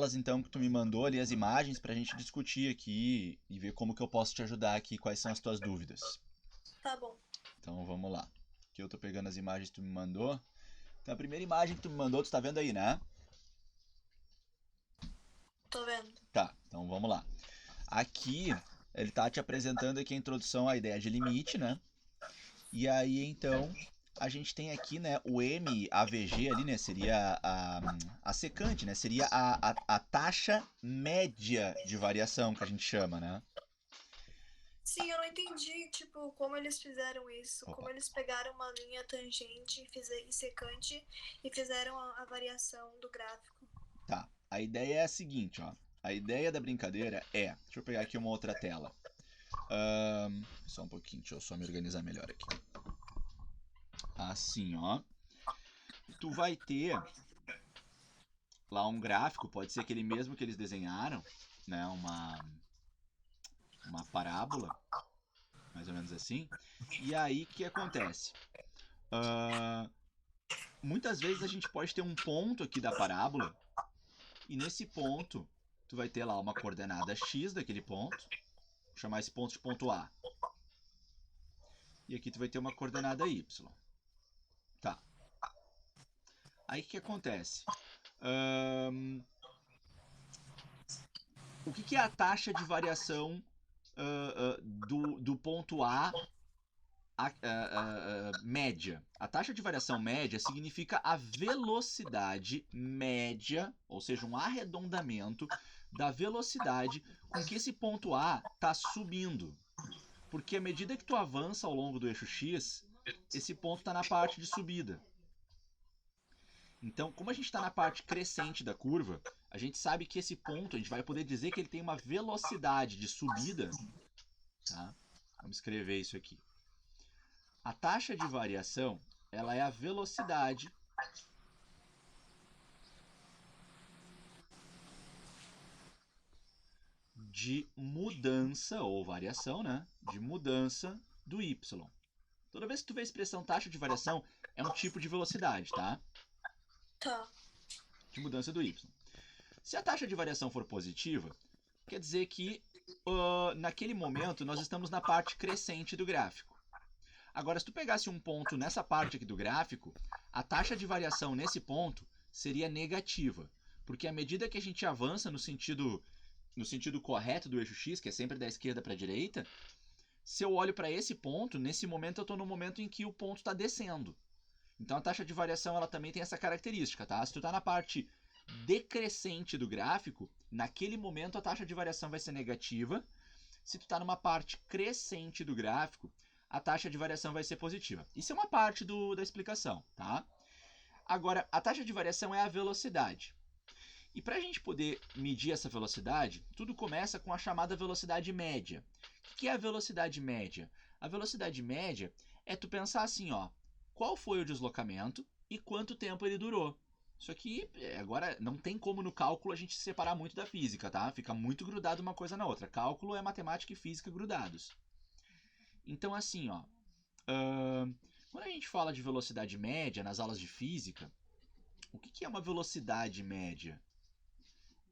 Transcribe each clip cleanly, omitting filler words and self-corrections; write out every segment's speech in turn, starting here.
telas, então, que tu me mandou ali, as imagens, pra gente discutir aqui e ver como que eu posso te ajudar aqui, quais são as tuas dúvidas. Tá bom. Então, vamos lá. Aqui eu tô pegando as imagens que tu me mandou. Então, a primeira imagem que tu me mandou, tu tá vendo aí, né? Tô vendo. Tá, então vamos lá. Aqui, ele tá te apresentando aqui a introdução à ideia de limite, né? E aí, então, a gente tem aqui, né, o MAVG ali, né, seria a secante, né, seria a taxa média de variação que a gente chama, né? Sim, eu não entendi, tipo, como eles fizeram isso. Opa, Como eles pegaram uma linha tangente e secante e fizeram a variação do gráfico. tá. A ideia é a seguinte, ó. A ideia da brincadeira é... Deixa eu pegar aqui uma outra tela. Só um pouquinho, deixa eu só me organizar melhor aqui. Assim, ó. Tu vai ter lá um gráfico, pode ser aquele mesmo que eles desenharam, né? Uma parábola, mais ou menos assim. E aí, o que acontece? Ah, muitas vezes a gente pode ter um ponto aqui da parábola, e nesse ponto, tu vai ter lá uma coordenada x daquele ponto, vou chamar esse ponto de ponto A. E aqui tu vai ter uma coordenada y. Tá. Aí o que acontece? O que é a taxa de variação do ponto A média? A taxa de variação média significa a velocidade média, ou seja, um arredondamento da velocidade com que esse ponto A está subindo. Porque à medida que tu avança ao longo do eixo X, esse ponto está na parte de subida. Então, como a gente está na parte crescente da curva, a gente sabe que esse ponto, a gente vai poder dizer que ele tem uma velocidade de subida. Tá? Vamos escrever isso aqui. A taxa de variação, ela é a velocidade de mudança, ou variação, né? De mudança do y. Toda vez que tu vê a expressão taxa de variação, é um tipo de velocidade, tá? Tá. De mudança do y. Se a taxa de variação for positiva, quer dizer que naquele momento nós estamos na parte crescente do gráfico. Agora, se tu pegasse um ponto nessa parte aqui do gráfico, a taxa de variação nesse ponto seria negativa, porque à medida que a gente avança no sentido correto do eixo x, que é sempre da esquerda para a direita, se eu olho para esse ponto, nesse momento eu estou no momento em que o ponto está descendo. Então a taxa de variação ela também tem essa característica, tá? Se tu está na parte decrescente do gráfico, naquele momento a taxa de variação vai ser negativa. Se tu está numa parte crescente do gráfico, a taxa de variação vai ser positiva. Isso é uma parte da explicação, tá? Agora, a taxa de variação é a velocidade. E para a gente poder medir essa velocidade, tudo começa com a chamada velocidade média. O que é a velocidade média? A velocidade média é tu pensar assim, ó, qual foi o deslocamento e quanto tempo ele durou. Isso aqui, agora, não tem como no cálculo a gente se separar muito da física, tá? Fica muito grudado uma coisa na outra. Cálculo é matemática e física grudados. Então, assim, ó, quando a gente fala de velocidade média nas aulas de física, o que é uma velocidade média?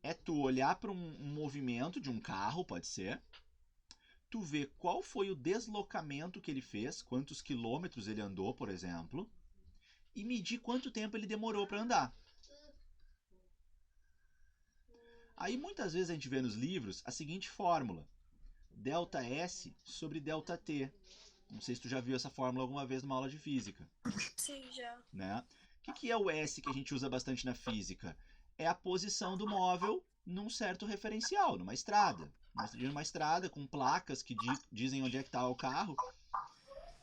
É tu olhar para um movimento de um carro, pode ser, tu ver qual foi o deslocamento que ele fez, quantos quilômetros ele andou, por exemplo, e medir quanto tempo ele demorou para andar. Aí muitas vezes a gente vê nos livros a seguinte fórmula: ΔS sobre ΔT. Não sei se tu já viu essa fórmula alguma vez numa aula de física. Sim, já. Né? O que é o S que a gente usa bastante na física? É a posição do móvel num certo referencial, numa estrada. Numa estrada com placas que dizem onde é que está o carro.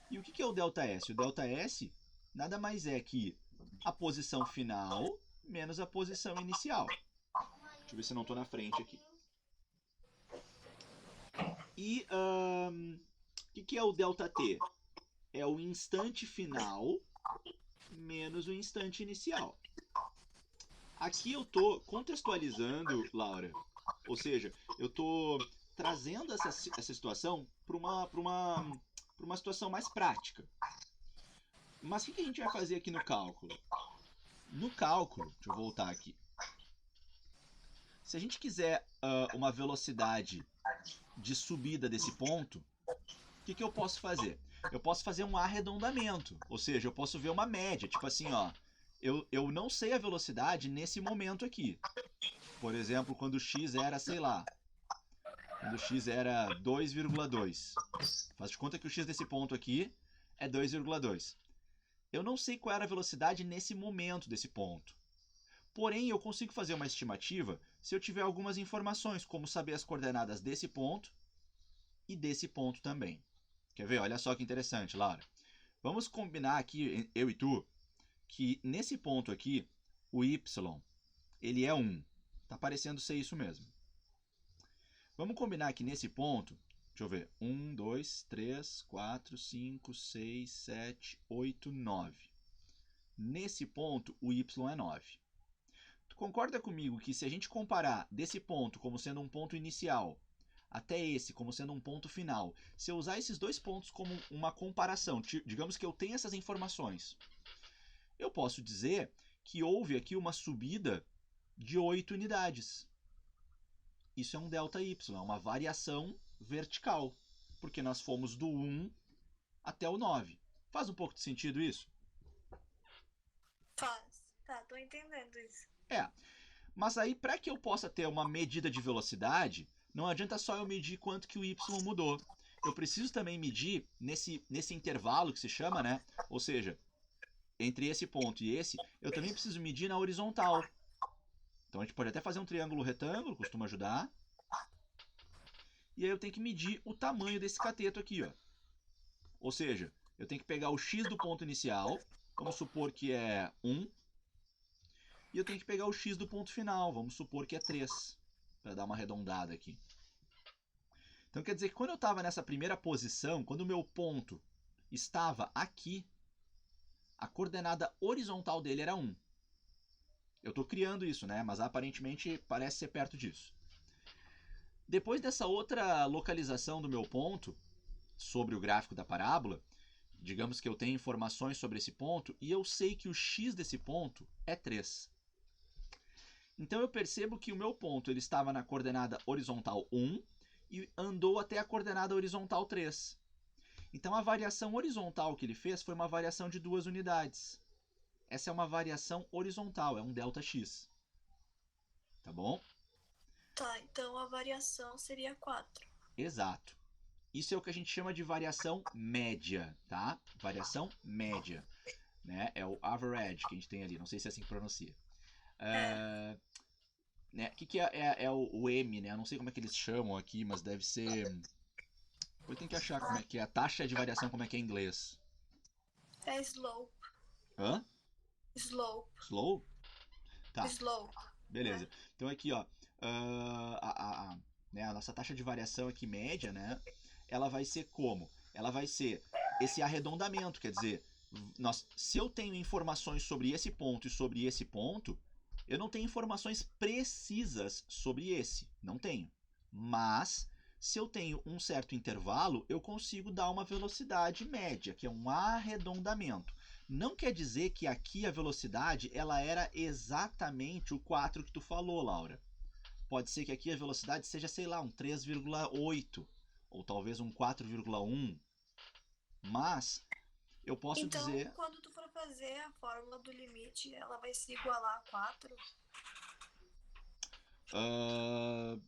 E o que é o ΔS? O ΔS nada mais é que a posição final menos a posição inicial. Deixa eu ver se eu não estou na frente aqui. E o que é o ΔT? É o instante final menos o instante inicial. Aqui eu estou contextualizando, Laura, ou seja, eu estou trazendo essa situação para uma situação mais prática. Mas o que a gente vai fazer aqui no cálculo? No cálculo, deixa eu voltar aqui. Se a gente quiser uma velocidade de subida desse ponto, o que eu posso fazer? Eu posso fazer um arredondamento, ou seja, eu posso ver uma média, tipo assim, ó, eu não sei a velocidade nesse momento aqui. Por exemplo, quando o x era, sei lá, quando o x era 2,2. Faz de conta que o x desse ponto aqui é 2,2. Eu não sei qual era a velocidade nesse momento desse ponto. Porém, eu consigo fazer uma estimativa se eu tiver algumas informações, como saber as coordenadas desse ponto e desse ponto também. Quer ver? Olha só que interessante, Laura. Vamos combinar aqui, eu e tu, que nesse ponto aqui, o y, ele é 1. Está parecendo ser isso mesmo. Vamos combinar que nesse ponto, deixa eu ver, 1, 2, 3, 4, 5, 6, 7, 8, 9. Nesse ponto, o y é 9. Tu concorda comigo que se a gente comparar desse ponto como sendo um ponto inicial até esse como sendo um ponto final, se eu usar esses dois pontos como uma comparação, digamos que eu tenho essas informações, eu posso dizer que houve aqui uma subida de 8 unidades. Isso é um ΔY, é uma variação vertical, porque nós fomos do 1 até o 9. Faz um pouco de sentido isso? Faz. Tá, tô entendendo isso. Mas aí para que eu possa ter uma medida de velocidade, não adianta só eu medir quanto que o y mudou. Eu preciso também medir nesse intervalo que se chama, né? Ou seja, entre esse ponto e esse, eu também preciso medir na horizontal. Então a gente pode até fazer um triângulo retângulo, costuma ajudar. E aí eu tenho que medir o tamanho desse cateto aqui, ó. Ou seja, eu tenho que pegar o x do ponto inicial, vamos supor que é 1, e eu tenho que pegar o x do ponto final, vamos supor que é 3, para dar uma arredondada aqui. Então quer dizer que quando eu estava nessa primeira posição, quando o meu ponto estava aqui, a coordenada horizontal dele era 1. Eu estou criando isso, né? Mas aparentemente parece ser perto disso. Depois dessa outra localização do meu ponto, sobre o gráfico da parábola, digamos que eu tenho informações sobre esse ponto e eu sei que o x desse ponto é 3. Então eu percebo que o meu ponto ele estava na coordenada horizontal 1 e andou até a coordenada horizontal 3. Então a variação horizontal que ele fez foi uma variação de 2 unidades. Essa é uma variação horizontal, é um ΔX. Tá bom? Tá, então a variação seria 4. Exato. Isso é o que a gente chama de variação média, tá? Variação média, né? É o average que a gente tem ali, não sei se é assim que pronuncia. Né? O que é o M, né? Eu não sei como é que eles chamam aqui, mas deve ser... Eu tenho que achar como é que é a taxa de variação, como é que é em inglês. É slope. Hã? Slope. Slow? Tá, Slope. beleza. Então aqui, ó, né, a nossa taxa de variação aqui média, né? Ela vai ser como? Ela vai ser esse arredondamento, quer dizer, se eu tenho informações sobre esse ponto e sobre esse ponto, eu não tenho informações precisas sobre esse, não tenho. Mas, se eu tenho um certo intervalo, eu consigo dar uma velocidade média, que é um arredondamento. Não quer dizer que aqui a velocidade ela era exatamente o 4 que tu falou, Laura. Pode ser que aqui a velocidade seja, sei lá, um 3,8 ou talvez um 4,1. Mas eu posso então, dizer... quando tu for fazer a fórmula do limite, ela vai se igualar a 4?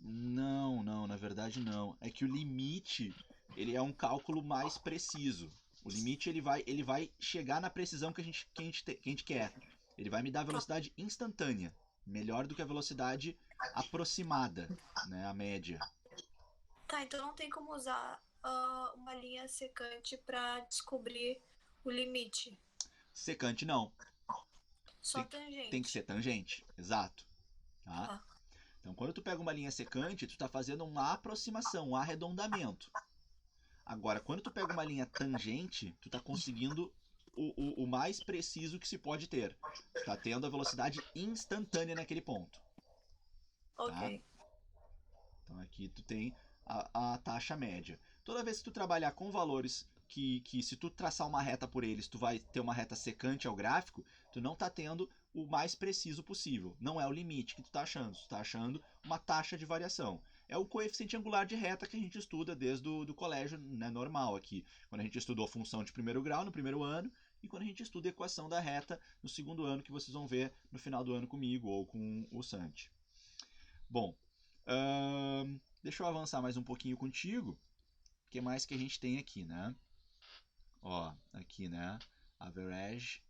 Não, na verdade não. É que o limite ele é um cálculo mais preciso. O limite ele vai chegar na precisão que a gente quer. Ele vai me dar a velocidade instantânea, melhor do que a velocidade aproximada, né, a média. Tá, então não tem como usar uma linha secante para descobrir o limite. Secante não. Só tangente. Tem que ser tangente, exato. Tá? Tá. Então, quando tu pega uma linha secante, tu está fazendo uma aproximação, um arredondamento. Agora, quando tu pega uma linha tangente, tu está conseguindo o mais preciso que se pode ter. Tu está tendo a velocidade instantânea naquele ponto. Ok. Tá? Então, aqui tu tem a taxa média. Toda vez que tu trabalhar com valores que se tu traçar uma reta por eles, tu vai ter uma reta secante ao gráfico, tu não está tendo o mais preciso possível. Não é o limite que tu está achando. Tu está achando uma taxa de variação. É o coeficiente angular de reta que a gente estuda desde o colégio, né, normal aqui. Quando a gente estudou função de primeiro grau no primeiro ano, e quando a gente estuda a equação da reta no segundo ano, que vocês vão ver no final do ano comigo ou com o Santi. Bom, deixa eu avançar mais um pouquinho contigo. O que mais que a gente tem aqui, né? Ó, aqui, né? Average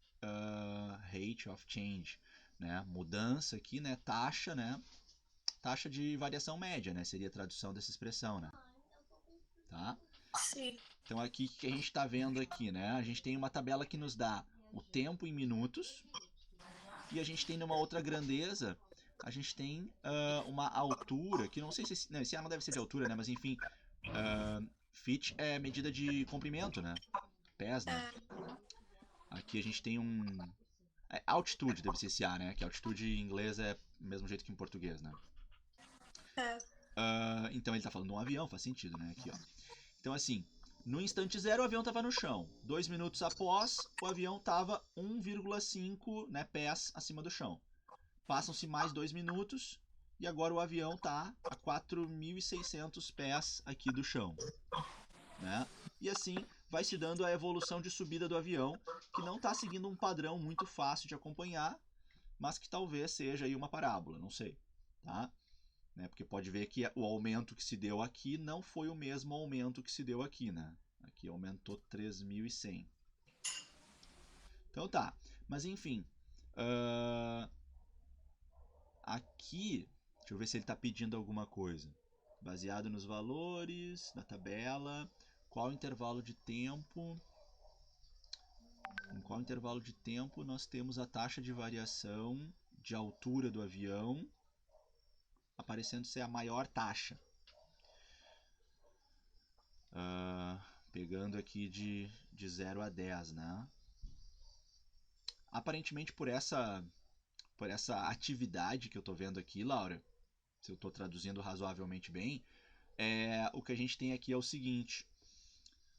rate of change, né? Mudança aqui, né? Taxa, né? Taxa de variação média, né? Seria a tradução dessa expressão, né? Tá? Sim. Então aqui, o que a gente está vendo aqui, né? A gente tem uma tabela que nos dá o tempo em minutos e a gente tem numa outra grandeza, a gente tem uma altura, que não sei se... Não, esse não deve ser de altura, né? Mas enfim, feet é medida de comprimento, né? Pés, né? Aqui a gente tem um... altitude deve ser esse A, né? Que altitude em inglês é do mesmo jeito que em português, né? Então ele está falando de um avião, faz sentido, né? Aqui, ó. Então assim, no instante zero o avião estava no chão. 2 minutos após, o avião estava 1,5, né, pés acima do chão. Passam-se mais 2 minutos e agora o avião está a 4.600 pés aqui do chão, né? E assim vai se dando a evolução de subida do avião, que não está seguindo um padrão muito fácil de acompanhar, mas que talvez seja aí uma parábola, não sei, tá? Né? Porque pode ver que o aumento que se deu aqui não foi o mesmo aumento que se deu aqui, né? Aqui aumentou 3.100. Então tá, mas enfim, aqui, deixa eu ver se ele está pedindo alguma coisa. Baseado nos valores da tabela, qual intervalo de tempo? Em qual intervalo de tempo nós temos a taxa de variação de altura do avião aparecendo ser a maior taxa? Pegando aqui de 0 a 10, né? Aparentemente por essa atividade que eu estou vendo aqui, Laura, se eu estou traduzindo razoavelmente bem, o que a gente tem aqui é o seguinte: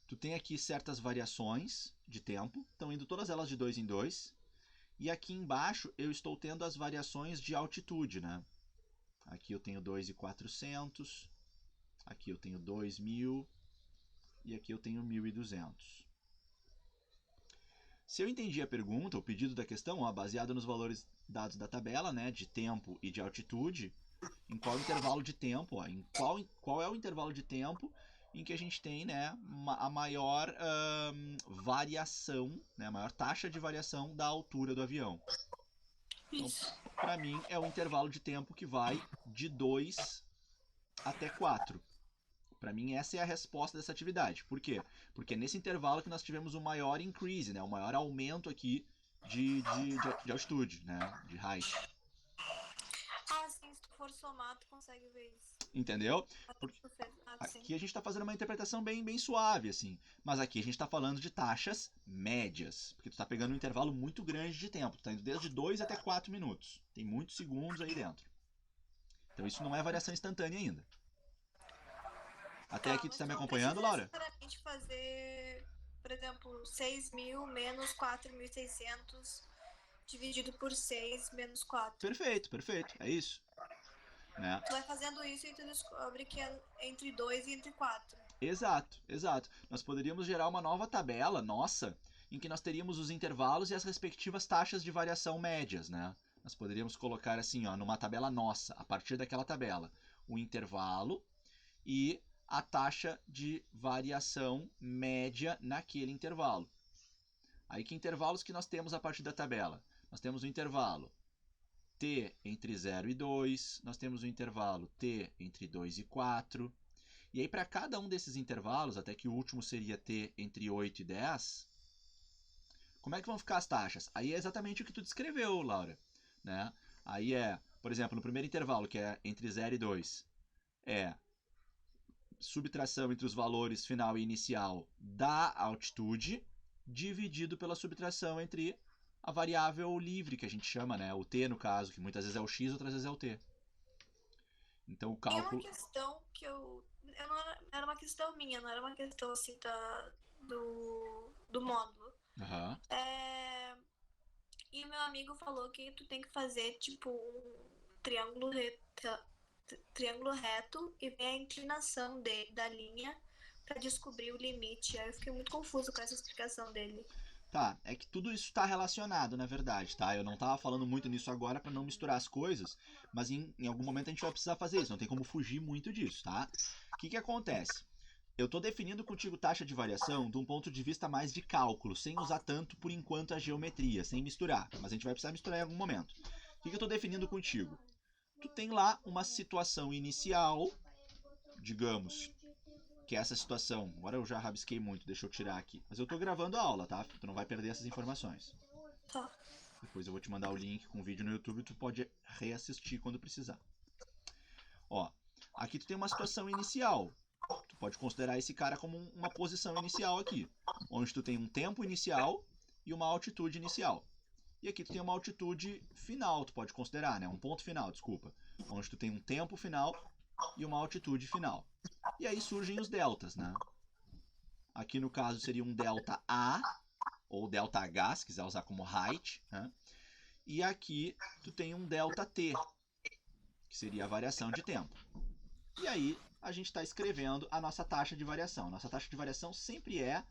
tu tem aqui certas variações de tempo, estão indo todas elas de 2 em 2, e aqui embaixo eu estou tendo as variações de altitude, né? Aqui eu tenho 2.400, aqui eu tenho 2.000 e aqui eu tenho 1.200. Se eu entendi a pergunta, o pedido da questão, baseado nos valores dados da tabela, né, de tempo e de altitude, em qual intervalo de tempo, em qual é o intervalo de tempo em que a gente tem, né, a maior variação, né, a maior taxa de variação da altura do avião. Então, para mim, é o intervalo de tempo que vai de 2 até 4. Para mim, essa é a resposta dessa atividade. Por quê? Porque é nesse intervalo que nós tivemos o maior increase, né, o maior aumento aqui de altitude, né, de height. Sim, se tu for somar, tu consegue ver isso. Entendeu? Porque aqui a gente está fazendo uma interpretação bem suave, assim. Mas aqui a gente está falando de taxas médias. Porque tu está pegando um intervalo muito grande de tempo. Tu está indo desde 2 até 4 minutos. Tem muitos segundos aí dentro. Então isso não é variação instantânea ainda. Até aqui tu está me acompanhando, Laura? Não precisa necessariamente fazer, por exemplo, 6.000 menos 4.600 dividido por 6 menos 4. Perfeito. É isso. Né? Tu vai fazendo isso e tu descobre que é entre 2 e entre 4. Exato. Nós poderíamos gerar uma nova tabela nossa, em que nós teríamos os intervalos e as respectivas taxas de variação médias, né? Nós poderíamos colocar assim, ó, numa tabela nossa, a partir daquela tabela, o intervalo e a taxa de variação média naquele intervalo. Aí que intervalos que nós temos a partir da tabela? Nós temos o intervalo t entre 0 e 2, nós temos o intervalo t entre 2 e 4. E aí, para cada um desses intervalos, até que o último seria t entre 8 e 10, como é que vão ficar as taxas? Aí é exatamente o que tu descreveu, Laura. Né? Aí por exemplo, no primeiro intervalo, que é entre 0 e 2, é subtração entre os valores final e inicial da altitude, dividido pela subtração entre a variável livre, que a gente chama, né? O t, no caso, que muitas vezes é o x, outras vezes é o t. Então o cálculo... Tem uma questão que eu não era uma questão minha, não era uma questão assim do módulo. Uhum. E meu amigo falou que tu tem que fazer, tipo, um triângulo triângulo reto e ver a inclinação da linha para descobrir o limite. Aí eu fiquei muito confuso com essa explicação dele. Tá, é que tudo isso está relacionado, na verdade, tá? Eu não tava falando muito nisso agora para não misturar as coisas, mas em algum momento a gente vai precisar fazer isso, não tem como fugir muito disso, tá? O que acontece? Eu estou definindo contigo taxa de variação de um ponto de vista mais de cálculo, sem usar tanto, por enquanto, a geometria, sem misturar, mas a gente vai precisar misturar em algum momento. O que eu estou definindo contigo? Tu tem lá uma situação inicial, digamos, que é essa situação. Agora eu já rabisquei muito, deixa eu tirar aqui. Mas eu tô gravando a aula, tá? Tu não vai perder essas informações. Tá. Depois eu vou te mandar o link com o vídeo no YouTube e tu pode reassistir quando precisar. Ó, aqui tu tem uma situação inicial. Tu pode considerar esse cara como uma posição inicial aqui, onde tu tem um tempo inicial e uma altitude inicial. E aqui tu tem uma altitude final, tu pode considerar, né? Um ponto final, desculpa. Onde tu tem um tempo final e uma altitude final. E aí surgem os deltas, né? Aqui no caso seria um delta A ou delta H, se quiser usar como height, né? E aqui tu tem um delta T, que seria a variação de tempo. E aí a gente está escrevendo a nossa taxa de variação. Nossa taxa de variação sempre é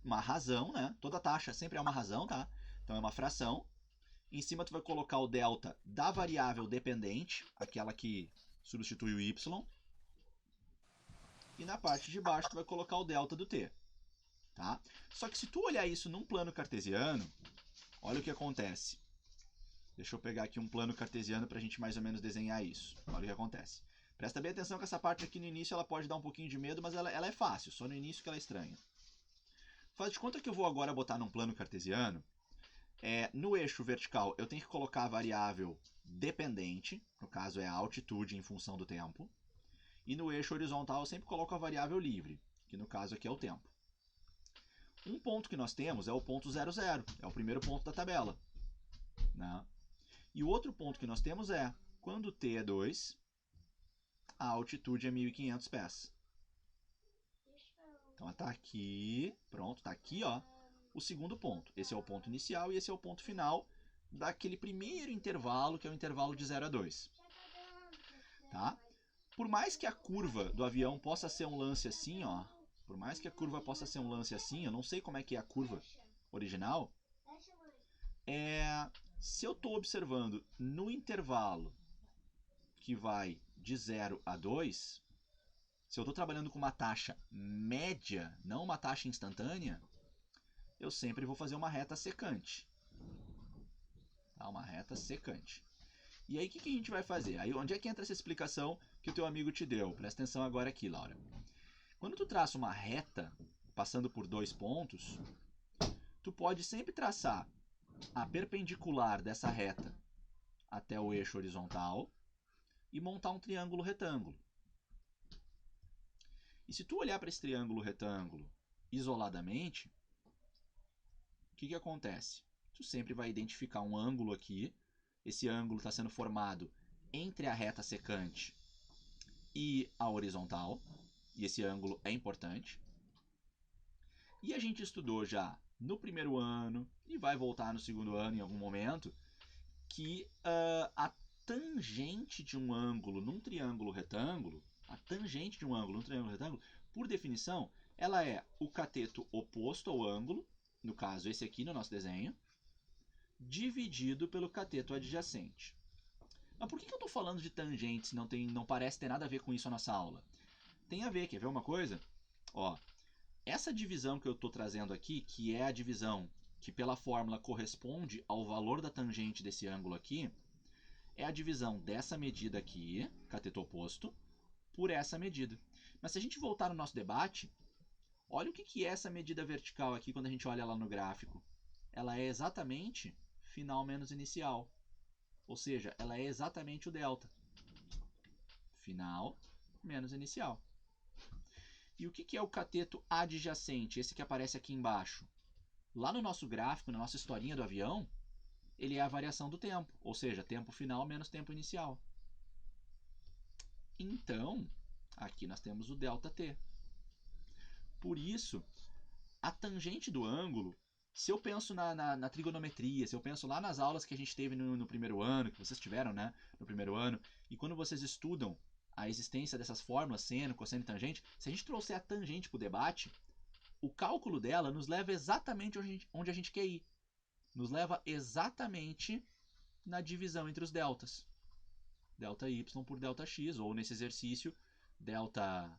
uma razão, né? Toda taxa sempre é uma razão, tá? Então é uma fração. Em cima tu vai colocar o delta da variável dependente, aquela que substitui o y. E na parte de baixo tu vai colocar o delta do t. Tá? Só que se tu olhar isso num plano cartesiano, olha o que acontece. Deixa eu pegar aqui um plano cartesiano para a gente mais ou menos desenhar isso. Olha o que acontece. Presta bem atenção que essa parte aqui no início ela pode dar um pouquinho de medo, mas ela é fácil, só no início que ela é estranha. Faz de conta que eu vou agora botar num plano cartesiano. No eixo vertical eu tenho que colocar a variável dependente, no caso é a altitude em função do tempo. E no eixo horizontal eu sempre coloco a variável livre, que no caso aqui é o tempo. Um ponto que nós temos é o ponto 0, 0, é o primeiro ponto da tabela. Né? E o outro ponto que nós temos é, quando t é 2, a altitude é 1.500 pés. Então está aqui, pronto, está aqui, ó, o segundo ponto. Esse é o ponto inicial e esse é o ponto final daquele primeiro intervalo, que é o intervalo de 0 a 2. Tá? Por mais que a curva do avião possa ser um lance assim, ó, por mais que a curva possa ser um lance assim, eu não sei como é que é a curva original, se eu estou observando no intervalo que vai de 0 a 2, se eu estou trabalhando com uma taxa média, não uma taxa instantânea, eu sempre vou fazer uma reta secante. Tá? Uma reta secante. E aí o que a gente vai fazer? Aí onde é que entra essa explicação que o teu amigo te deu? Presta atenção agora aqui, Laura. Quando tu traça uma reta, passando por dois pontos, tu pode sempre traçar a perpendicular dessa reta até o eixo horizontal e montar um triângulo retângulo. E se tu olhar para esse triângulo retângulo isoladamente, o que acontece? Tu sempre vai identificar um ângulo aqui. Esse ângulo está sendo formado entre a reta secante e a horizontal. E esse ângulo é importante. E a gente estudou já no primeiro ano, e vai voltar no segundo ano em algum momento, que a tangente de um ângulo num triângulo retângulo, por definição, ela é o cateto oposto ao ângulo, no caso esse aqui no nosso desenho, dividido pelo cateto adjacente. Mas por que eu estou falando de tangente se não parece ter nada a ver com isso a nossa aula? Tem a ver, quer ver uma coisa? Ó, essa divisão que eu estou trazendo aqui, que é a divisão que pela fórmula corresponde ao valor da tangente desse ângulo aqui, é a divisão dessa medida aqui, cateto oposto, por essa medida. Mas se a gente voltar no nosso debate, olha o que é essa medida vertical aqui quando a gente olha lá no gráfico. Ela é exatamente final menos inicial. Ou seja, ela é exatamente o delta. Final menos inicial. E o que é o cateto adjacente? Esse que aparece aqui embaixo. Lá no nosso gráfico, na nossa historinha do avião, ele é a variação do tempo. Ou seja, tempo final menos tempo inicial. Então, aqui nós temos o ΔT. Por isso, a tangente do ângulo Se eu penso na trigonometria, se eu penso lá nas aulas que a gente teve no primeiro ano, que vocês tiveram, né, no primeiro ano, e quando vocês estudam a existência dessas fórmulas, seno, cosseno e tangente, se a gente trouxer a tangente para o debate, o cálculo dela nos leva exatamente onde a gente quer ir. Nos leva exatamente na divisão entre os deltas. Delta y por delta x, ou nesse exercício, delta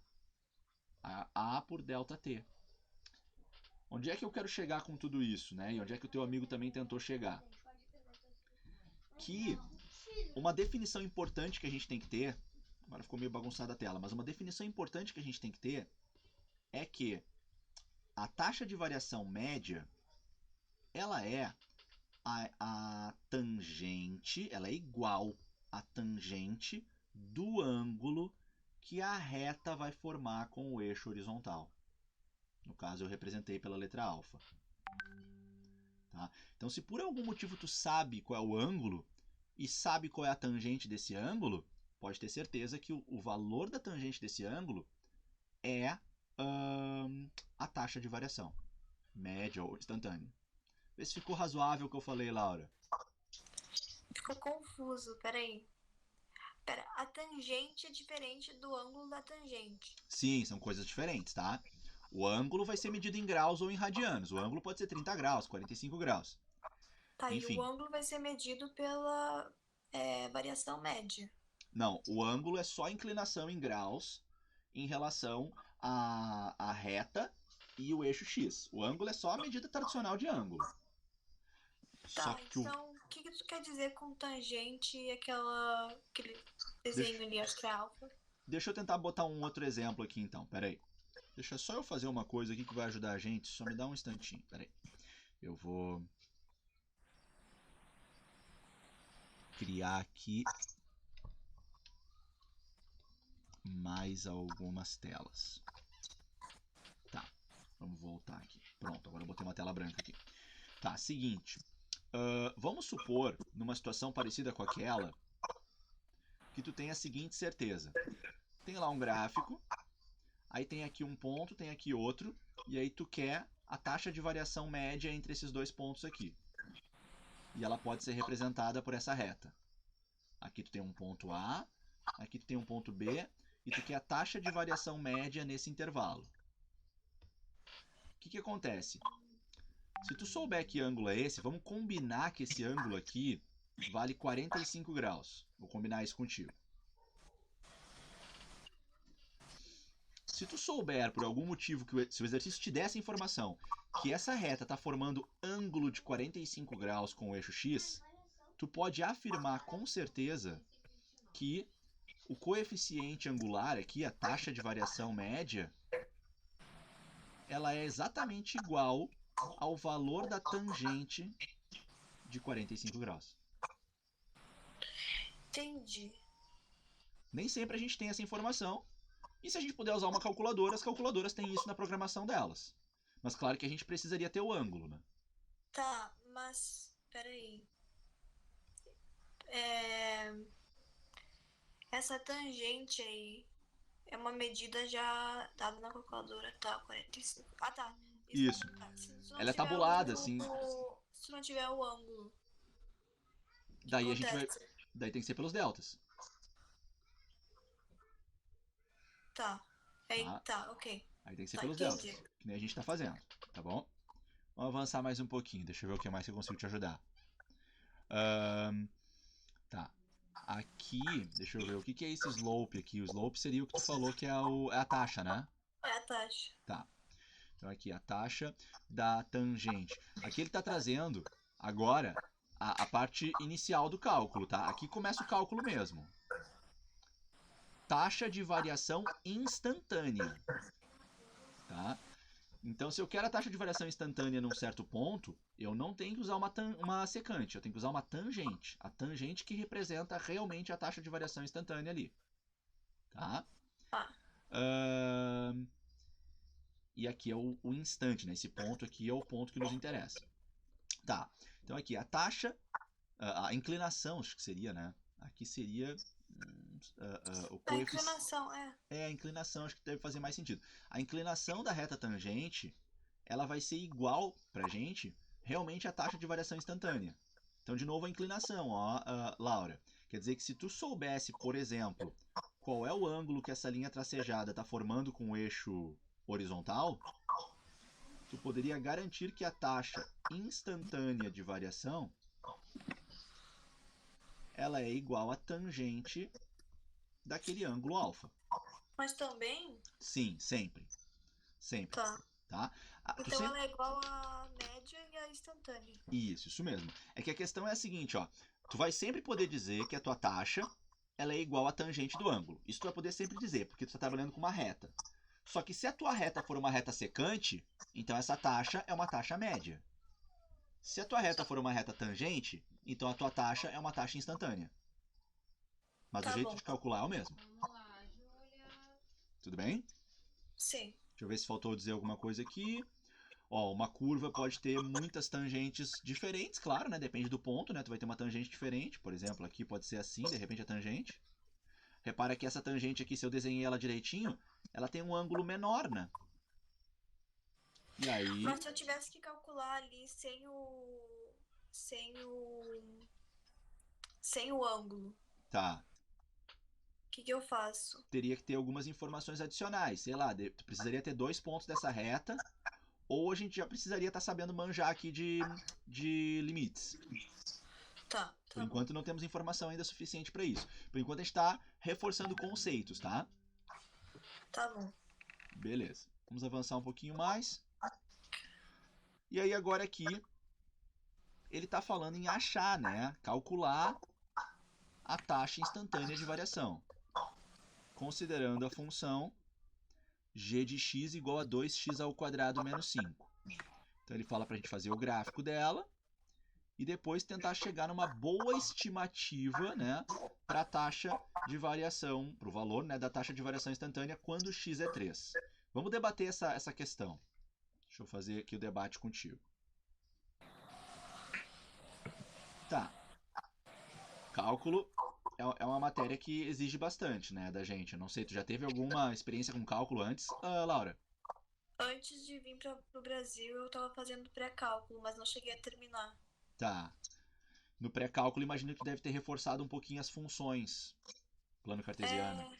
a por delta t. Onde é que eu quero chegar com tudo isso, né? E onde é que o teu amigo também tentou chegar? Que uma definição importante que a gente tem que ter, agora ficou meio bagunçada a tela, mas uma definição importante que a gente tem que ter é que a taxa de variação média, ela é a tangente, ela é igual à tangente do ângulo que a reta vai formar com o eixo horizontal. No caso, eu representei pela letra alfa. Tá? Então, se por algum motivo tu sabe qual é o ângulo e sabe qual é a tangente desse ângulo, pode ter certeza que o valor da tangente desse ângulo é a taxa de variação, média ou instantânea. Vê se ficou razoável o que eu falei, Laura. Ficou confuso, peraí. A tangente é diferente do ângulo da tangente. Sim, são coisas diferentes, tá? O ângulo vai ser medido em graus ou em radianos. O ângulo pode ser 30 graus, 45 graus. Tá, Enfim. e o ângulo vai ser medido pela variação média. Não, o ângulo é só a inclinação em graus em relação à reta e o eixo x. O ângulo é só a medida tradicional de ângulo. Tá, Só que então o que tu quer dizer com tangente e aquele desenho ali, acho que é alfa? Deixa eu tentar botar um outro exemplo aqui então, peraí. Deixa só eu fazer uma coisa aqui que vai ajudar a gente, só me dá um instantinho, peraí. Eu vou criar aqui mais algumas telas. Tá, vamos voltar aqui. Pronto, agora eu botei uma tela branca aqui. Tá, seguinte. Vamos supor, numa situação parecida com aquela, que tu tem a seguinte certeza. Tem lá um gráfico, aí tem aqui um ponto, tem aqui outro, e aí tu quer a taxa de variação média entre esses dois pontos aqui. E ela pode ser representada por essa reta. Aqui tu tem um ponto A, aqui tu tem um ponto B, e tu quer a taxa de variação média nesse intervalo. O que acontece? Se tu souber que ângulo é esse, vamos combinar que esse ângulo aqui vale 45 graus. Vou combinar isso contigo. Se tu souber, por algum motivo, se o exercício te der essa informação, que essa reta está formando ângulo de 45 graus com o eixo x, tu pode afirmar com certeza que o coeficiente angular aqui, a taxa de variação média, ela é exatamente igual ao valor da tangente de 45 graus. Entendi. Nem sempre a gente tem essa informação. E se a gente puder usar uma calculadora, as calculadoras têm isso na programação delas. Mas claro que a gente precisaria ter o ângulo, né? Tá, mas peraí. Essa tangente aí é uma medida já dada na calculadora, tá? 45. Ah, tá. Isso. Tá. Ela é tabulada, assim. Se não tiver o ângulo. Daí a gente vai. Daí tem que ser pelos deltas. Tá. Aí tá, ok. Aí tem que ser pelos deltas. Que nem a gente tá fazendo, tá bom? Vamos avançar mais um pouquinho. Deixa eu ver o que mais que eu consigo te ajudar. Tá. Aqui, deixa eu ver, o que é esse slope aqui? O slope seria o que tu falou que é a taxa, né? É a taxa. Tá. Então aqui, a taxa da tangente. Aqui ele está trazendo agora a parte inicial do cálculo, tá? Aqui começa o cálculo mesmo. Taxa de variação instantânea. Tá? Então, se eu quero a taxa de variação instantânea num certo ponto, eu não tenho que usar uma secante, eu tenho que usar uma tangente. A tangente que representa realmente a taxa de variação instantânea ali. Tá? E aqui é o instante, né? Esse ponto aqui é o ponto que nos interessa. Tá. Então aqui a taxa, a inclinação, acho que seria, né? Aqui seria o coeficiente. A inclinação, a inclinação, acho que deve fazer mais sentido. A inclinação da reta tangente, ela vai ser igual pra gente realmente a taxa de variação instantânea. Então, de novo, a inclinação, ó, Laura. Quer dizer que se tu soubesse, por exemplo, qual é o ângulo que essa linha tracejada está formando com o eixo horizontal, tu poderia garantir que a taxa instantânea de variação ela é igual à tangente daquele ângulo alfa. Mas também... Sim, sempre. Sempre. Tá. Tá? Então ela é igual à média e à instantânea. Isso mesmo. É que a questão é a seguinte, ó. Tu vai sempre poder dizer que a tua taxa ela é igual à tangente do ângulo. Isso tu vai poder sempre dizer, porque tu está trabalhando com uma reta. Só que se a tua reta for uma reta secante, então essa taxa é uma taxa média. Se a tua reta for uma reta tangente, então a tua taxa é uma taxa instantânea. Mas o jeito de calcular é o mesmo. Vamos lá, Júlia. Tudo bem? Sim. Deixa eu ver se faltou dizer alguma coisa aqui. Ó, uma curva pode ter muitas tangentes diferentes, claro, né? Depende do ponto, né? Tu vai ter uma tangente diferente. Por exemplo, aqui pode ser assim, de repente a tangente. Repara que essa tangente aqui, se eu desenhei ela direitinho, ela tem um ângulo menor, né? E aí... Mas se eu tivesse que calcular ali sem o ângulo, Tá. o que eu faço? Teria que ter algumas informações adicionais. Sei lá, tu precisaria ter 2 pontos dessa reta. Ou a gente já precisaria estar sabendo manjar aqui de limites. Tá. Por enquanto não temos informação ainda suficiente para isso. Por enquanto a gente está reforçando conceitos, tá? Tá bom. Beleza. Vamos avançar um pouquinho mais. E aí agora aqui ele está falando em achar, né? Calcular a taxa instantânea de variação. Considerando a função g de x igual a 2x ao quadrado menos 5. Então ele fala para a gente fazer o gráfico dela e depois tentar chegar numa boa estimativa, né, para a taxa de variação, para o valor, né, da taxa de variação instantânea quando x é 3. Vamos debater essa questão. Deixa eu fazer aqui o debate contigo. Tá. Cálculo é uma matéria que exige bastante, né, da gente. Eu não sei, tu já teve alguma experiência com cálculo antes, Laura? Antes de vir para o Brasil, eu estava fazendo pré-cálculo, mas não cheguei a terminar. Tá. No pré-cálculo, imagino que tu deve ter reforçado um pouquinho as funções. Plano cartesiano.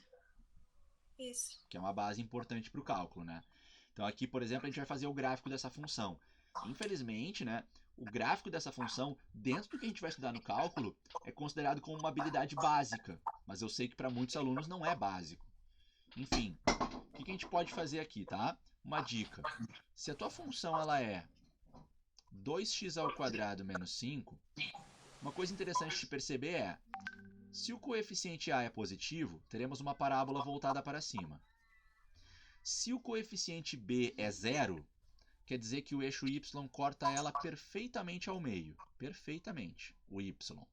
Isso. Que é uma base importante para o cálculo, né? Então aqui, por exemplo, a gente vai fazer o gráfico dessa função. Infelizmente, né, o gráfico dessa função, dentro do que a gente vai estudar no cálculo, é considerado como uma habilidade básica. Mas eu sei que para muitos alunos não é básico. Enfim, o que a gente pode fazer aqui, tá? Uma dica. Se a tua função ela é 2x ao quadrado menos 5, uma coisa interessante de perceber é, se o coeficiente a é positivo, teremos uma parábola voltada para cima. Se o coeficiente b é 0, quer dizer que o eixo y corta ela perfeitamente ao meio. Perfeitamente, o y.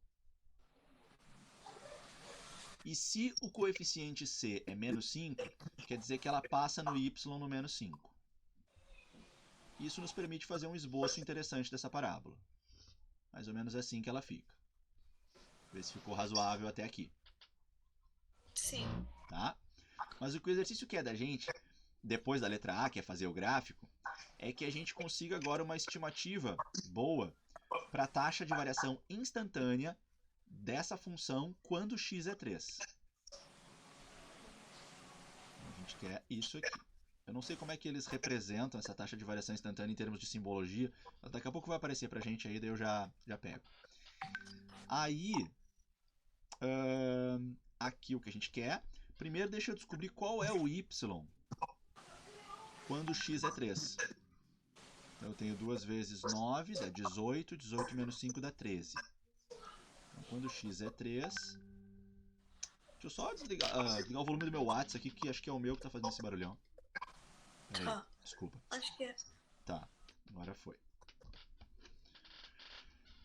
E se o coeficiente c é menos 5, quer dizer que ela passa no y no menos 5. Isso nos permite fazer um esboço interessante dessa parábola. Mais ou menos assim que ela fica. Ver se ficou razoável até aqui. Sim. Tá? Mas o que o exercício quer da gente, depois da letra A, que é fazer o gráfico, é que a gente consiga agora uma estimativa boa para a taxa de variação instantânea dessa função quando x é 3. A gente quer isso aqui. Eu não sei como é que eles representam essa taxa de variação instantânea em termos de simbologia, mas daqui a pouco vai aparecer pra gente aí, daí eu já pego. Aí, aqui o que a gente quer. Primeiro deixa eu descobrir qual é o y quando x é 3. Então eu tenho 2 vezes 9 dá 18, 18 menos 5 dá 13. Então, quando x é 3... Deixa eu só desligar o volume do meu WhatsApp aqui, que acho que é o meu que tá fazendo esse barulhão. Peraí, desculpa. Acho que é. Tá, agora foi.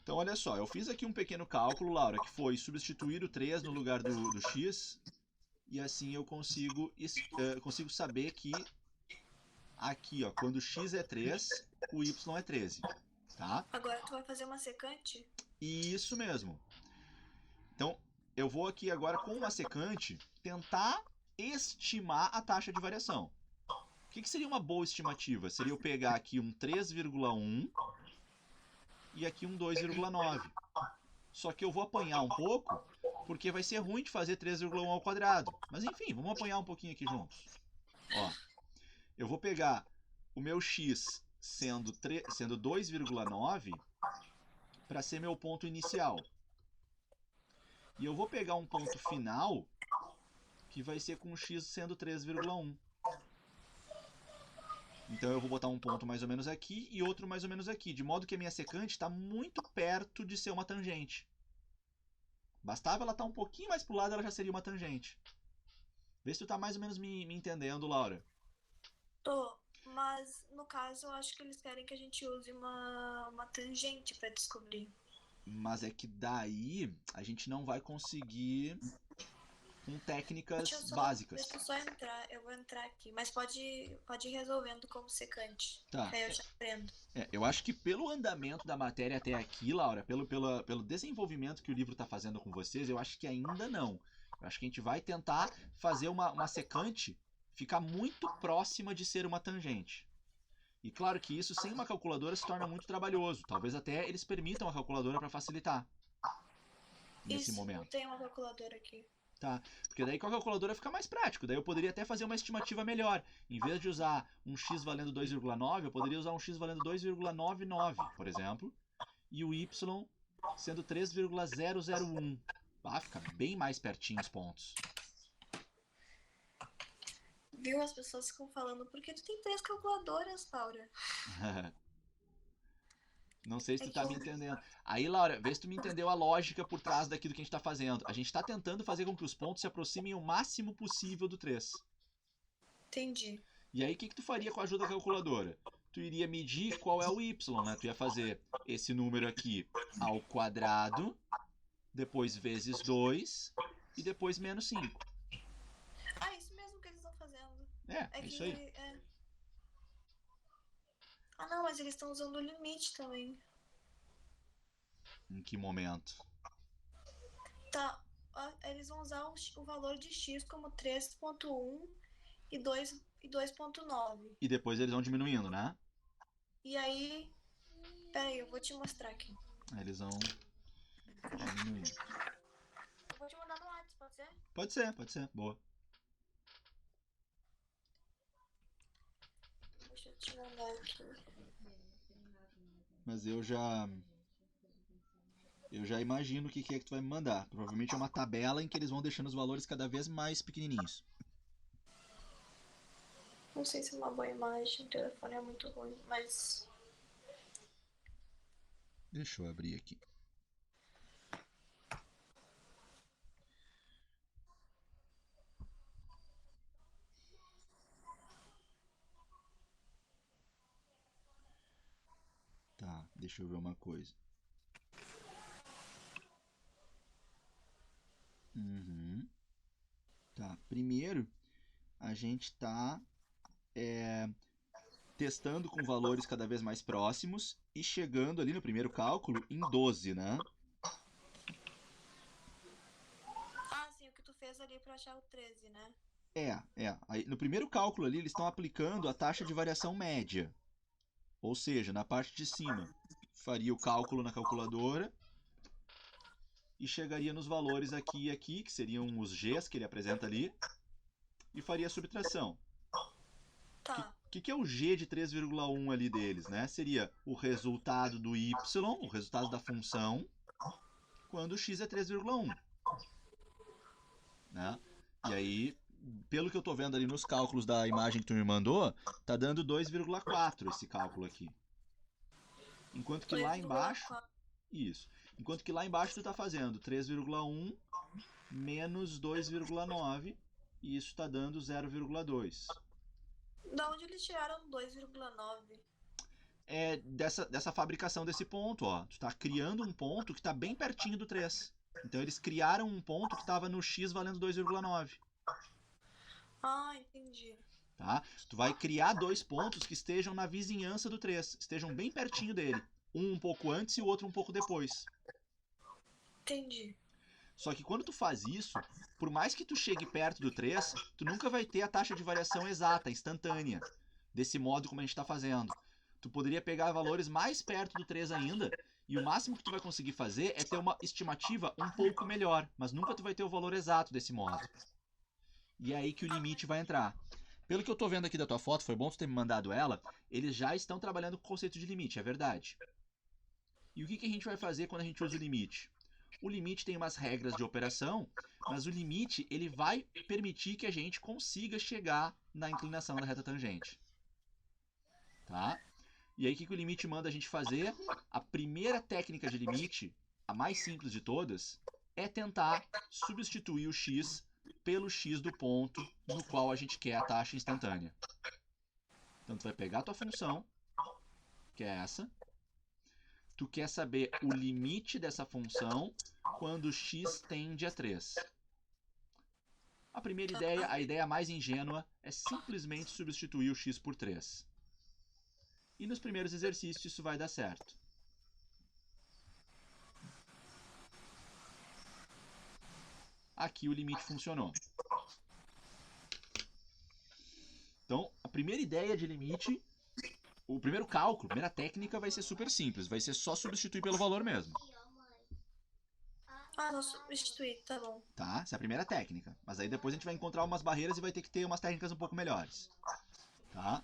Então, olha só, eu fiz aqui um pequeno cálculo, Laura, que foi substituir o 3 no lugar do x, e assim eu consigo saber que aqui, ó, quando x é 3, o y é 13, tá? Agora tu vai fazer uma secante? Isso mesmo. Então, eu vou aqui agora com uma secante tentar estimar a taxa de variação. O que seria uma boa estimativa? Seria eu pegar aqui um 3,1 e aqui um 2,9. Só que eu vou apanhar um pouco, porque vai ser ruim de fazer 3,1 ao quadrado. Mas enfim, vamos apanhar um pouquinho aqui juntos. Ó, eu vou pegar o meu x sendo 2,9 para ser meu ponto inicial. E eu vou pegar um ponto final que vai ser com x sendo 3,1. Então eu vou botar um ponto mais ou menos aqui e outro mais ou menos aqui, de modo que a minha secante está muito perto de ser uma tangente. Bastava ela estar um pouquinho mais para o lado, ela já seria uma tangente. Vê se tu está mais ou menos me entendendo, Laura. Tô, mas no caso eu acho que eles querem que a gente use uma tangente para descobrir. Mas é que daí a gente não vai conseguir com técnicas básicas. Deixa eu só entrar, eu vou entrar aqui. Mas pode ir resolvendo como secante. Tá. Que aí eu já aprendo. Eu acho que pelo andamento da matéria até aqui, Laura, pelo desenvolvimento que o livro está fazendo com vocês, eu acho que ainda não. Eu acho que a gente vai tentar fazer uma secante ficar muito próxima de ser uma tangente. E claro que isso sem uma calculadora se torna muito trabalhoso. Talvez até eles permitam a calculadora para facilitar nesse momento. Não tem uma calculadora aqui. Tá, porque daí com a calculadora fica mais prático. Daí eu poderia até fazer uma estimativa melhor. Em vez de usar um x valendo 2,9, eu poderia usar um x valendo 2,99, por exemplo. E o y sendo 3,001. Ah, fica bem mais pertinho os pontos. Viu? As pessoas ficam falando, porque tu tem 3 calculadoras, Laura. Não sei se tu tá me entendendo. Aí, Laura, vê se tu me entendeu a lógica por trás daquilo que a gente tá fazendo. A gente tá tentando fazer com que os pontos se aproximem o máximo possível do 3. Entendi. E aí, o que tu faria com a ajuda da calculadora? Tu iria medir qual é o y, né? Tu ia fazer esse número aqui ao quadrado, depois vezes 2 e depois menos 5. Ah, isso mesmo que eles estão fazendo. É isso aí. Ah, não, mas eles estão usando o limite também. Em que momento? Tá, eles vão usar o valor de x como 3.1 e 2.9. E depois eles vão diminuindo, né? E aí... Peraí, eu vou te mostrar aqui. Eles vão diminuindo. Eu vou te mandar no WhatsApp, pode ser? Pode ser. Boa. Deixa eu te mandar aqui. Mas eu já imagino o que é que tu vai me mandar. Provavelmente é uma tabela em que eles vão deixando os valores cada vez mais pequenininhos. Não sei se é uma boa imagem, o telefone é muito ruim, mas... Deixa eu abrir aqui. Tá, deixa eu ver uma coisa. Tá, primeiro a gente tá testando com valores cada vez mais próximos e chegando ali no primeiro cálculo em 12, né? Ah, sim, o que tu fez ali pra achar o 13, né? Aí, no primeiro cálculo ali eles estão aplicando a taxa de variação média. Ou seja, na parte de cima, faria o cálculo na calculadora e chegaria nos valores aqui e aqui, que seriam os Gs que ele apresenta ali, e faria a subtração. Tá. O que é o G de 3,1 ali deles, né? Seria o resultado do y, o resultado da função, quando o x é 3,1. Né? E aí, pelo que eu estou vendo ali nos cálculos da imagem que tu me mandou, tá dando 2,4 esse cálculo aqui. Enquanto que lá embaixo... Isso. Enquanto que lá embaixo tu tá fazendo 3,1 menos 2,9 e isso está dando 0,2. Da onde eles tiraram 2,9? É dessa fabricação desse ponto, ó. Tu tá criando um ponto que tá bem pertinho do 3. Então eles criaram um ponto que estava no x valendo 2,9. Ah, entendi. Tá? Tu vai criar dois pontos que estejam na vizinhança do 3, estejam bem pertinho dele. Um pouco antes e o outro um pouco depois. Entendi. Só que quando tu faz isso, por mais que tu chegue perto do 3, tu nunca vai ter a taxa de variação exata, instantânea, desse modo como a gente está fazendo. Tu poderia pegar valores mais perto do 3 ainda E o máximo que tu vai conseguir fazer é ter uma estimativa um pouco melhor, mas nunca tu vai ter o valor exato desse modo. E é aí que o limite vai entrar. Pelo que eu estou vendo aqui da tua foto, foi bom tu ter me mandado ela, eles já estão trabalhando com o conceito de limite, é verdade. E o que a gente vai fazer quando a gente usa o limite? O limite tem umas regras de operação, mas o limite ele vai permitir que a gente consiga chegar na inclinação da reta tangente. Tá? E aí o que o limite manda a gente fazer? A primeira técnica de limite, a mais simples de todas, é tentar substituir o x pelo x do ponto no qual a gente quer a taxa instantânea. Então tu vai pegar a tua função, que é essa. Tu quer saber o limite dessa função quando x tende a 3. A primeira ideia, a ideia mais ingênua, é simplesmente substituir o x por 3. E nos primeiros exercícios isso vai dar certo. Aqui o limite funcionou. Então, a primeira ideia de limite, o primeiro cálculo, a primeira técnica vai ser super simples. Vai ser só substituir pelo valor mesmo. Ah, não substituir, tá bom. Tá? Essa é a primeira técnica. Mas aí depois a gente vai encontrar umas barreiras e vai ter que ter umas técnicas um pouco melhores. Tá?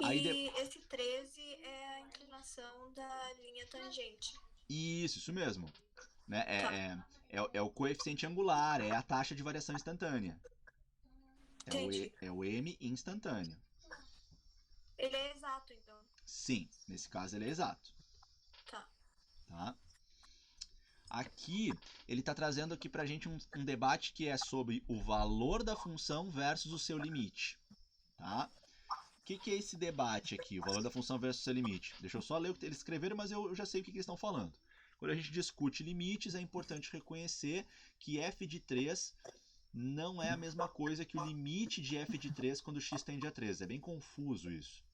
E esse 13 é a inclinação da linha tangente. Isso mesmo. Né? Tá. É o coeficiente angular, é a taxa de variação instantânea. Entendi. É o m instantâneo. Ele é exato, então. Sim, nesse caso ele é exato. Tá? Aqui, ele está trazendo aqui para a gente um debate que é sobre o valor da função versus o seu limite. Tá? O que é esse debate aqui, o valor da função versus o seu limite? Deixa eu só ler o que eles escreveram, mas eu já sei o que eles estão falando. Quando a gente discute limites, é importante reconhecer que f de 3 não é a mesma coisa que o limite de f de 3 quando x tende a 3. É bem confuso isso.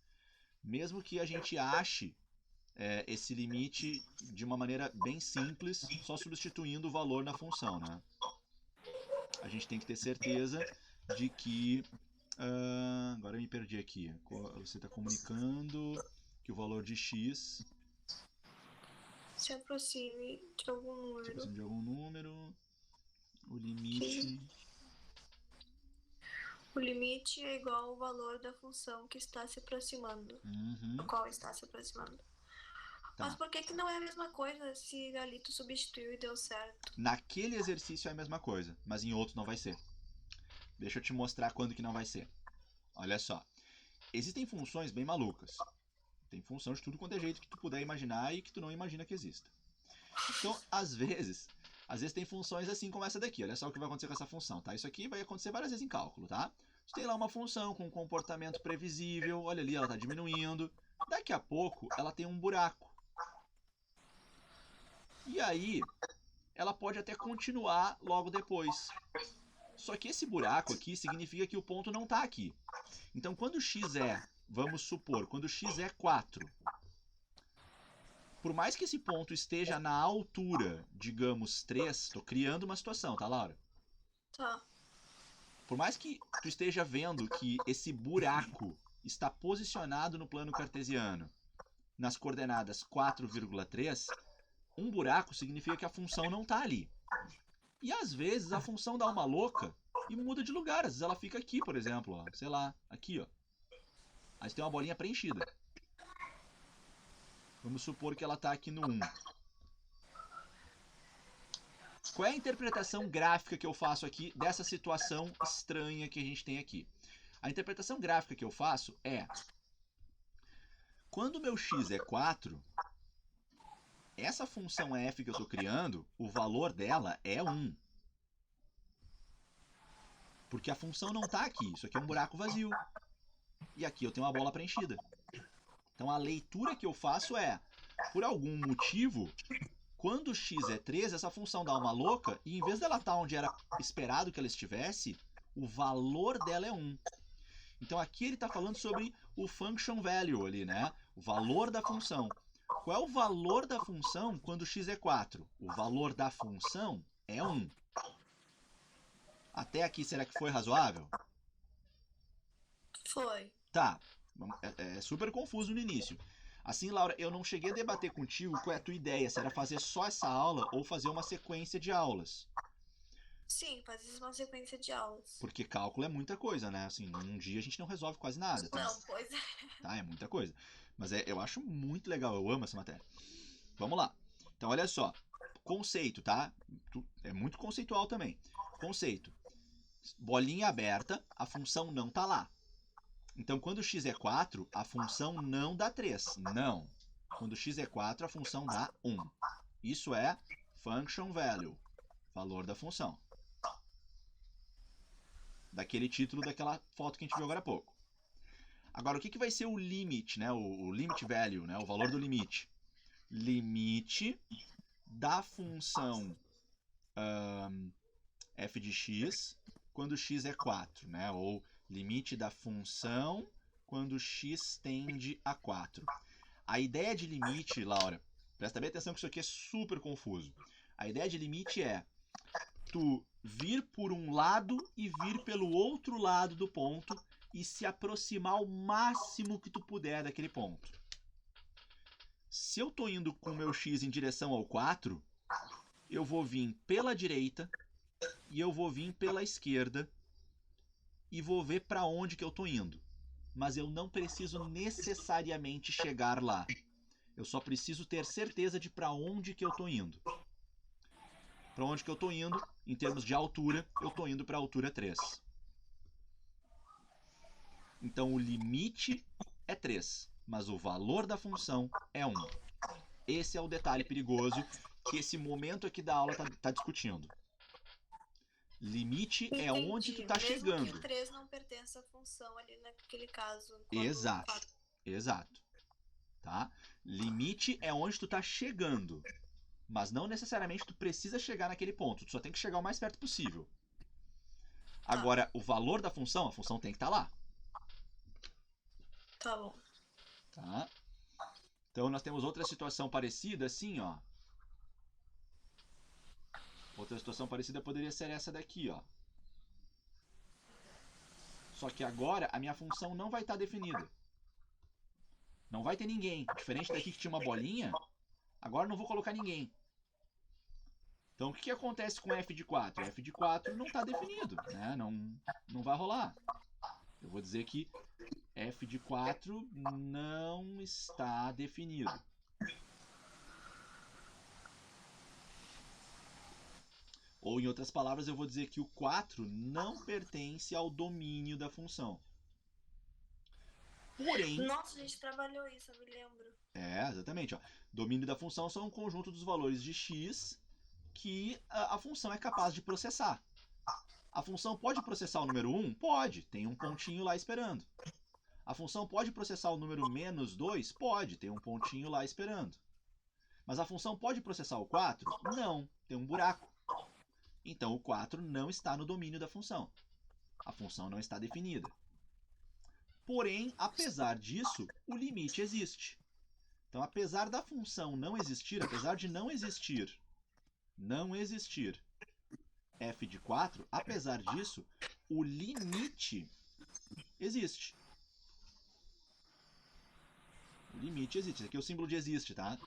Mesmo que a gente ache esse limite de uma maneira bem simples, só substituindo o valor na função, né? A gente tem que ter certeza de que... agora eu me perdi aqui. Você está comunicando que o valor de x... Se aproxime de algum número. Se aproxime de algum número. O limite... O limite é igual ao valor da função que está se aproximando. Uhum. Qual está se aproximando. Tá. Mas por que não é a mesma coisa se ali tu substituiu e deu certo? Naquele exercício é a mesma coisa, mas em outros não vai ser. Deixa eu te mostrar quando que não vai ser. Olha só. Existem funções bem malucas. Tem função de tudo quanto é jeito que tu puder imaginar e que tu não imagina que exista. Então, às vezes tem funções assim como essa daqui. Olha só o que vai acontecer com essa função, tá? Isso aqui vai acontecer várias vezes em cálculo, tá? Você tem lá uma função com um comportamento previsível. Olha ali, ela está diminuindo. Daqui a pouco, ela tem um buraco. E aí, ela pode até continuar logo depois. Só que esse buraco aqui significa que o ponto não está aqui. Então, quando x é, vamos supor, quando x é 4, por mais que esse ponto esteja na altura, digamos 3, estou criando uma situação, tá, Laura? Tá. Por mais que tu esteja vendo que esse buraco está posicionado no plano cartesiano nas coordenadas 4,3, um buraco significa que a função não está ali. E às vezes a função dá uma louca e muda de lugar. Às vezes ela fica aqui, por exemplo, ó, sei lá, aqui, ó. Aí você tem uma bolinha preenchida. Vamos supor que ela está aqui no 1. Qual é a interpretação gráfica que eu faço aqui dessa situação estranha que a gente tem aqui? A interpretação gráfica que eu faço é: quando o meu x é 4, essa função f que eu estou criando, o valor dela é 1. Porque a função não está aqui. Isso aqui é um buraco vazio. E aqui eu tenho uma bola preenchida. Então a leitura que eu faço é, por algum motivo, quando x é 3, essa função dá uma louca e em vez dela estar onde era esperado que ela estivesse, o valor dela é 1. Então aqui ele está falando sobre o function value ali, né? O valor da função. Qual é o valor da função quando x é 4? O valor da função é 1. Até aqui, será que foi razoável? Foi. Tá. É super confuso no início. Assim, Laura, eu não cheguei a debater contigo qual é a tua ideia, se era fazer só essa aula ou fazer uma sequência de aulas. Sim, fazer uma sequência de aulas. Porque cálculo é muita coisa, né? Assim, num dia a gente não resolve quase nada, tá? Não, pois é. Tá, é muita coisa. Mas eu acho muito legal, eu amo essa matéria. Vamos lá. Então, olha só. Conceito, tá? É muito conceitual também. Conceito. Bolinha aberta, a função não tá lá. Então, quando x é 4, a função não dá 3. Não. Quando x é 4, a função dá 1. Isso é function value, valor da função. Daquele título daquela foto que a gente viu agora há pouco. Agora, o que vai ser o limit, né? O limit value, né? O valor do limite. Limite da função f de x quando x é 4, né? Ou limite da função quando x tende a 4. A ideia de limite, Laura, presta bem atenção que isso aqui é super confuso. A ideia de limite é tu vir por um lado e vir pelo outro lado do ponto e se aproximar ao máximo que tu puder daquele ponto. Se eu estou indo com o meu x em direção ao 4, eu vou vir pela direita e eu vou vir pela esquerda e vou ver para onde que eu estou indo. Mas eu não preciso necessariamente chegar lá. Eu só preciso ter certeza de para onde que eu estou indo. Para onde que eu estou indo, em termos de altura, eu estou indo para a altura 3. Então o limite é 3, mas o valor da função é 1. Esse é o detalhe perigoso que esse momento aqui da aula está discutindo. Limite Entendi. é onde tu está chegando. Mesmo que 3 não pertença à função ali naquele caso. Exato. Exato. Tá? Limite é onde tu está chegando. Mas não necessariamente tu precisa chegar naquele ponto. Tu só tem que chegar o mais perto possível. Agora, o valor da função, a função tem que estar lá. Tá bom. Tá? Então nós temos outra situação parecida assim, ó. Outra situação parecida poderia ser essa daqui, ó. Só que agora a minha função não vai estar definida. Não vai ter ninguém. Diferente daqui que tinha uma bolinha, agora não vou colocar ninguém. Então o que acontece com f de 4? F de 4 não está definido, né? Não vai rolar. Eu vou dizer que f de 4 não está definido. Ou, em outras palavras, eu vou dizer que o 4 não pertence ao domínio da função. Porém... Nossa, a gente trabalhou isso, eu me lembro. Exatamente. Ó. Domínio da função são um conjunto dos valores de x que a função é capaz de processar. A função pode processar o número 1? Pode, tem um pontinho lá esperando. A função pode processar o número menos 2? Pode, tem um pontinho lá esperando. Mas a função pode processar o 4? Não, tem um buraco. Então o 4 não está no domínio da função. A função não está definida. Porém, apesar disso, o limite existe. Então, apesar da função não existir, apesar de não existir f de 4, apesar disso, o limite existe. O limite existe. Esse aqui é o símbolo de existe, tá?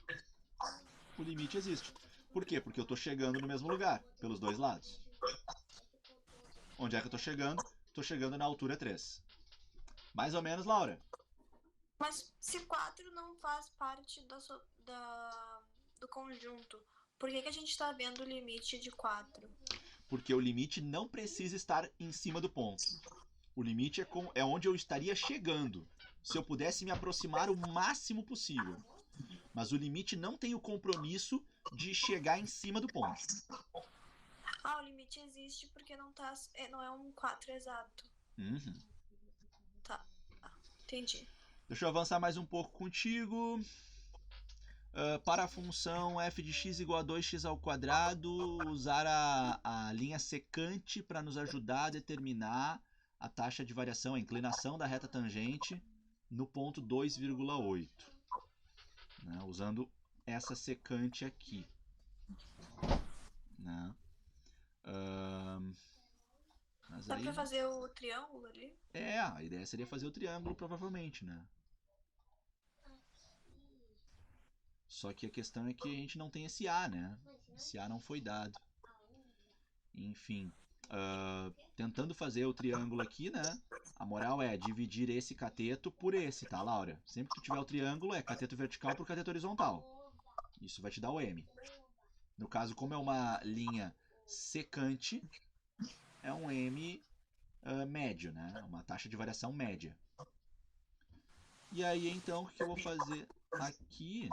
O limite existe. Por quê? Porque eu estou chegando no mesmo lugar, pelos dois lados. Onde é que eu estou chegando? Estou chegando na altura 3. Mais ou menos, Laura. Mas se 4 não faz parte do conjunto, por que a gente está vendo o limite de 4? Porque o limite não precisa estar em cima do ponto. O limite é onde eu estaria chegando, se eu pudesse me aproximar o máximo possível. Mas o limite não tem o compromisso de chegar em cima do ponto. Ah, o limite existe porque não é um 4 exato. Uhum. Tá, entendi. Deixa eu avançar mais um pouco contigo. Para a função f de x igual a 2x ao quadrado, usar a linha secante para nos ajudar a determinar a taxa de variação, a inclinação da reta tangente no ponto 2,8. Né? Usando essa secante aqui. Né? Mas Dá aí... pra fazer o triângulo ali? a ideia seria fazer o triângulo, provavelmente, né? Só que a questão é que a gente não tem esse A, né? Esse A não foi dado. Enfim, tentando fazer o triângulo aqui, né? A moral é dividir esse cateto por esse, tá, Laura? Sempre que tu tiver o triângulo, é cateto vertical por cateto horizontal. Isso vai te dar o M. No caso, como é uma linha secante, é um M médio, né? Uma taxa de variação média. E aí, então, o que eu vou fazer aqui?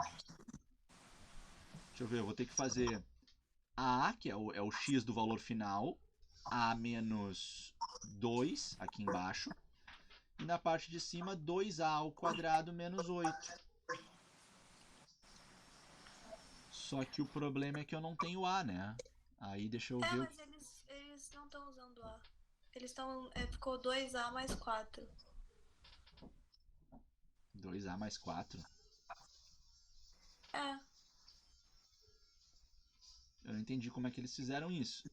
Deixa eu ver, eu vou ter que fazer A, que é o x do valor final, A menos 2 aqui embaixo. E na parte de cima, 2A ao quadrado menos 8. Só que o problema é que eu não tenho A, né? Aí deixa eu ver. Mas eles não estão usando A. Eles estão. Ficou 2A mais 4. 2A mais 4. É. Eu não entendi como é que eles fizeram isso.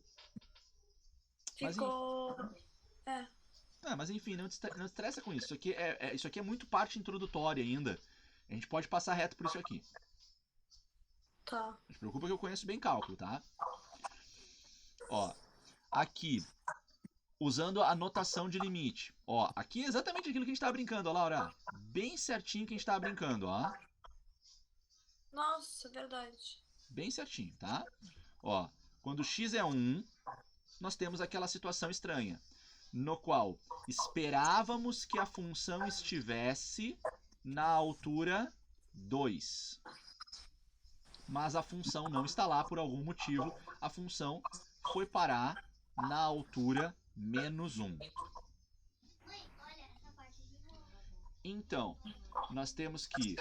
Ficou. Mas enfim, não estressa com isso. Isso aqui é muito parte introdutória ainda. A gente pode passar reto por isso aqui. Tá. Não se preocupa que eu conheço bem cálculo, tá? Ó, aqui, usando a notação de limite. Ó, aqui é exatamente aquilo que a gente tava brincando, ó, Laura. Bem certinho que a gente tava brincando, ó. Nossa, verdade. Bem certinho, tá? Ó, quando x é 1, nós temos aquela situação estranha, no qual esperávamos que a função estivesse na altura 2. Mas a função não está lá por algum motivo. A função foi parar na altura menos 1. Então, nós temos que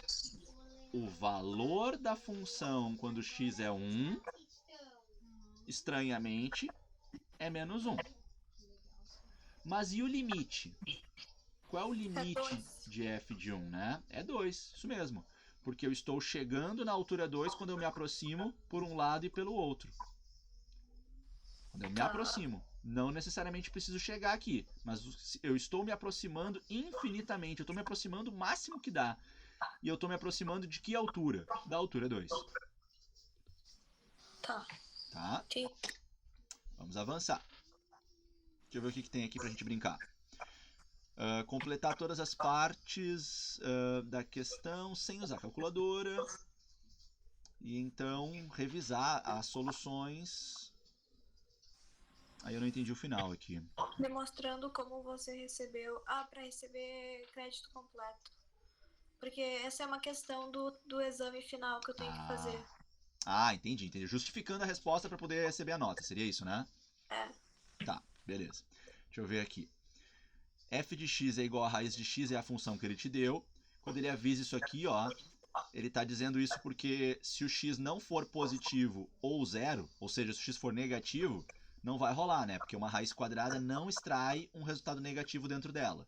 o valor da função quando x é 1, estranhamente, é menos 1. Mas e o limite? Qual é o limite de f de 1, né? É 2, isso mesmo. Porque eu estou chegando na altura 2 quando eu me aproximo por um lado e pelo outro. Quando eu me aproximo. Não necessariamente preciso chegar aqui, mas eu estou me aproximando infinitamente. Eu estou me aproximando o máximo que dá. E eu estou me aproximando de que altura? Da altura 2. Tá. Tá? Sim. Vamos avançar. Deixa eu ver o que tem aqui pra gente brincar. Completar todas as partes da questão sem usar calculadora. E então revisar as soluções. Aí eu não entendi o final aqui. Demonstrando como você recebeu. Para receber crédito completo. Porque essa é uma questão do exame final que eu tenho que fazer. Entendi. Justificando a resposta para poder receber a nota. Seria isso, né? É. Tá, beleza. Deixa eu ver aqui. F de x é igual a raiz de x, é a função que ele te deu. Quando ele avisa isso aqui, ó, ele está dizendo isso porque se o x não for positivo ou zero, ou seja, se o x for negativo, não vai rolar, né? Porque uma raiz quadrada não extrai um resultado negativo dentro dela.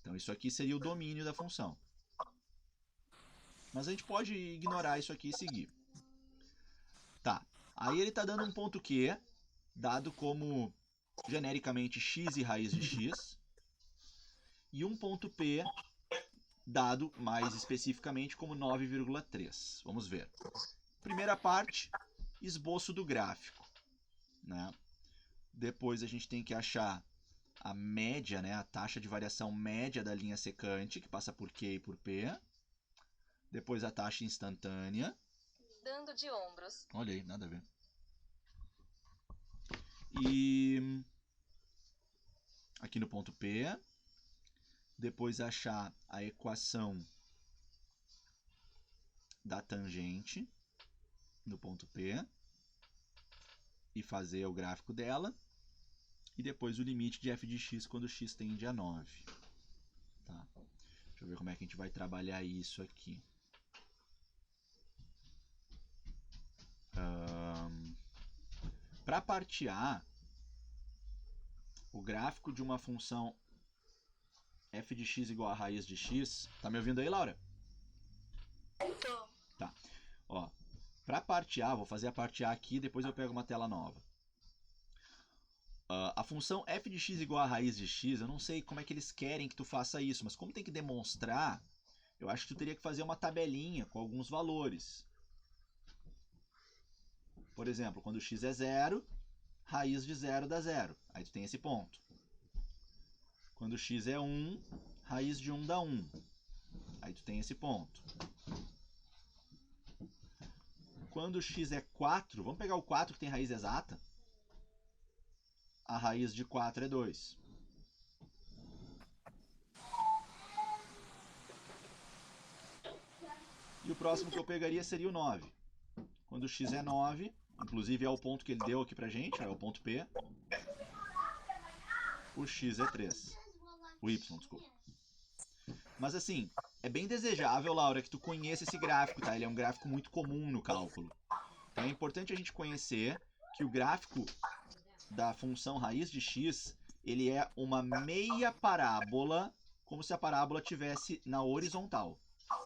Então isso aqui seria o domínio da função. Mas a gente pode ignorar isso aqui e seguir. Tá, aí ele está dando um ponto Q, dado como genericamente x e raiz de x, e um ponto P, dado mais especificamente como 9,3. Vamos ver. Primeira parte, esboço do gráfico, né? Depois a gente tem que achar a média, né? A taxa de variação média da linha secante, que passa por Q e por P. Depois a taxa instantânea. Dando de ombros. Olha aí, nada a ver. E aqui no ponto P. Depois achar a equação da tangente no ponto P. E fazer o gráfico dela. E depois o limite de f de x quando x tende a 9. Tá? Deixa eu ver como é que a gente vai trabalhar isso aqui. Para a parte A, o gráfico de uma função f de x igual a raiz de x... Tá me ouvindo aí, Laura? Tô. Tá. Ó, para a parte A, vou fazer a parte A aqui, depois eu pego uma tela nova. A função f de x igual a raiz de x, eu não sei como é que eles querem que tu faça isso, mas como tem que demonstrar, eu acho que tu teria que fazer uma tabelinha com alguns valores. Por exemplo, quando x é 0, raiz de 0 dá 0. Aí tu tem esse ponto. Quando x é 1, raiz de 1 dá 1. Aí tu tem esse ponto. Quando x é 4, vamos pegar o 4 que tem raiz exata. A raiz de 4 é 2. E o próximo que eu pegaria seria o 9. Quando x é 9, inclusive é o ponto que ele deu aqui pra gente, é o ponto P. O x é 3. O y, desculpa. Mas assim, é bem desejável, Laura, que tu conheça esse gráfico, tá? Ele é um gráfico muito comum no cálculo. Então é importante a gente conhecer que o gráfico da função raiz de x, ele é uma meia parábola, como se a parábola tivesse na horizontal.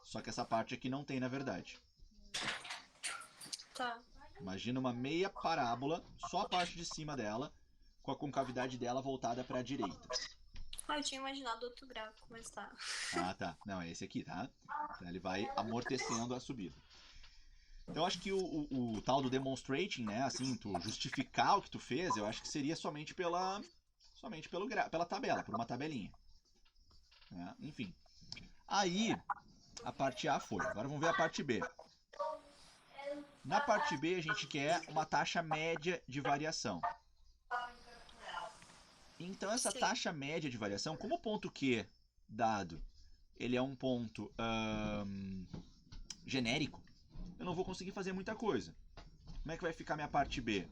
Só que essa parte aqui não tem, na verdade. Tá. Imagina uma meia parábola, só a parte de cima dela, com a concavidade dela voltada para a direita. Ah, eu tinha imaginado outro gráfico, mas tá. Ah, tá. Não, é esse aqui, tá? Então ele vai amortecendo a subida. Então eu acho que o tal do demonstrating, né, assim, tu justificar o que tu fez, eu acho que seria somente pela tabela, por uma tabelinha. Né? Enfim. Aí, a parte A foi. Agora vamos ver a parte B. Na parte B, a gente quer uma taxa média de variação. Então, essa Sim. taxa média de variação, como o ponto Q dado, ele é um ponto genérico, eu não vou conseguir fazer muita coisa. Como é que vai ficar minha parte B?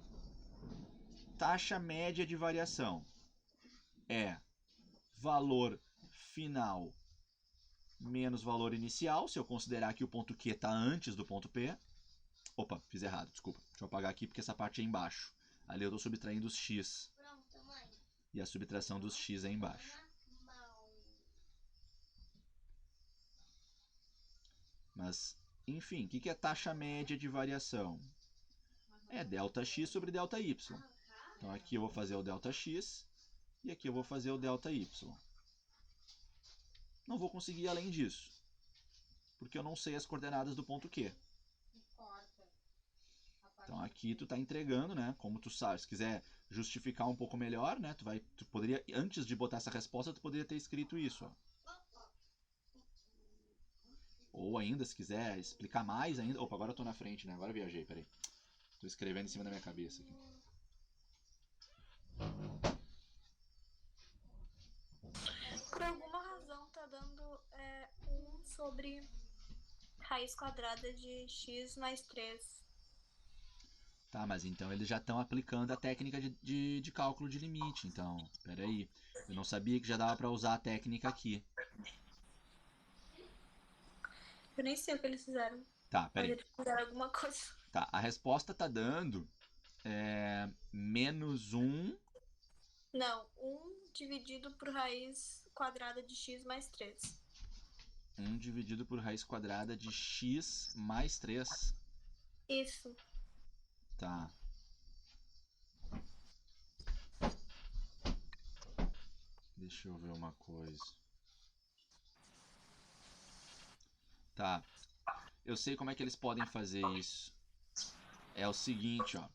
Taxa média de variação é valor final menos valor inicial, se eu considerar que o ponto Q está antes do ponto P. Opa, fiz errado, desculpa. Deixa eu apagar aqui porque essa parte é embaixo. Ali eu estou subtraindo os x. E a subtração dos x é embaixo. Mas, enfim, o que é taxa média de variação? É ΔX sobre ΔY. Então aqui eu vou fazer o ΔX e aqui eu vou fazer o ΔY. Não vou conseguir além disso, porque eu não sei as coordenadas do ponto Q. Então aqui tu está entregando, né? Como tu sabe, se quiser justificar um pouco melhor, né? Tu poderia, antes de botar essa resposta, tu poderia ter escrito isso, ó. Ou ainda, se quiser explicar mais ainda... Opa, agora eu tô na frente, né? Agora eu viajei, peraí. Tô escrevendo em cima da minha cabeça aqui. Por alguma razão tá dando 1 sobre raiz quadrada de x mais 3. Tá, mas então eles já estão aplicando a técnica de cálculo de limite. Então, peraí. Eu não sabia que já dava para usar a técnica aqui. Eu nem sei o que eles fizeram. Tá, Mas peraí. eles fizeram alguma coisa. Tá, a resposta tá dando menos 1. Não, 1 dividido por raiz quadrada de x mais 3. 1 dividido por raiz quadrada de x mais 3. Isso. Tá. Deixa eu ver uma coisa. Tá. Eu sei como é que eles podem fazer isso. É o seguinte, ó.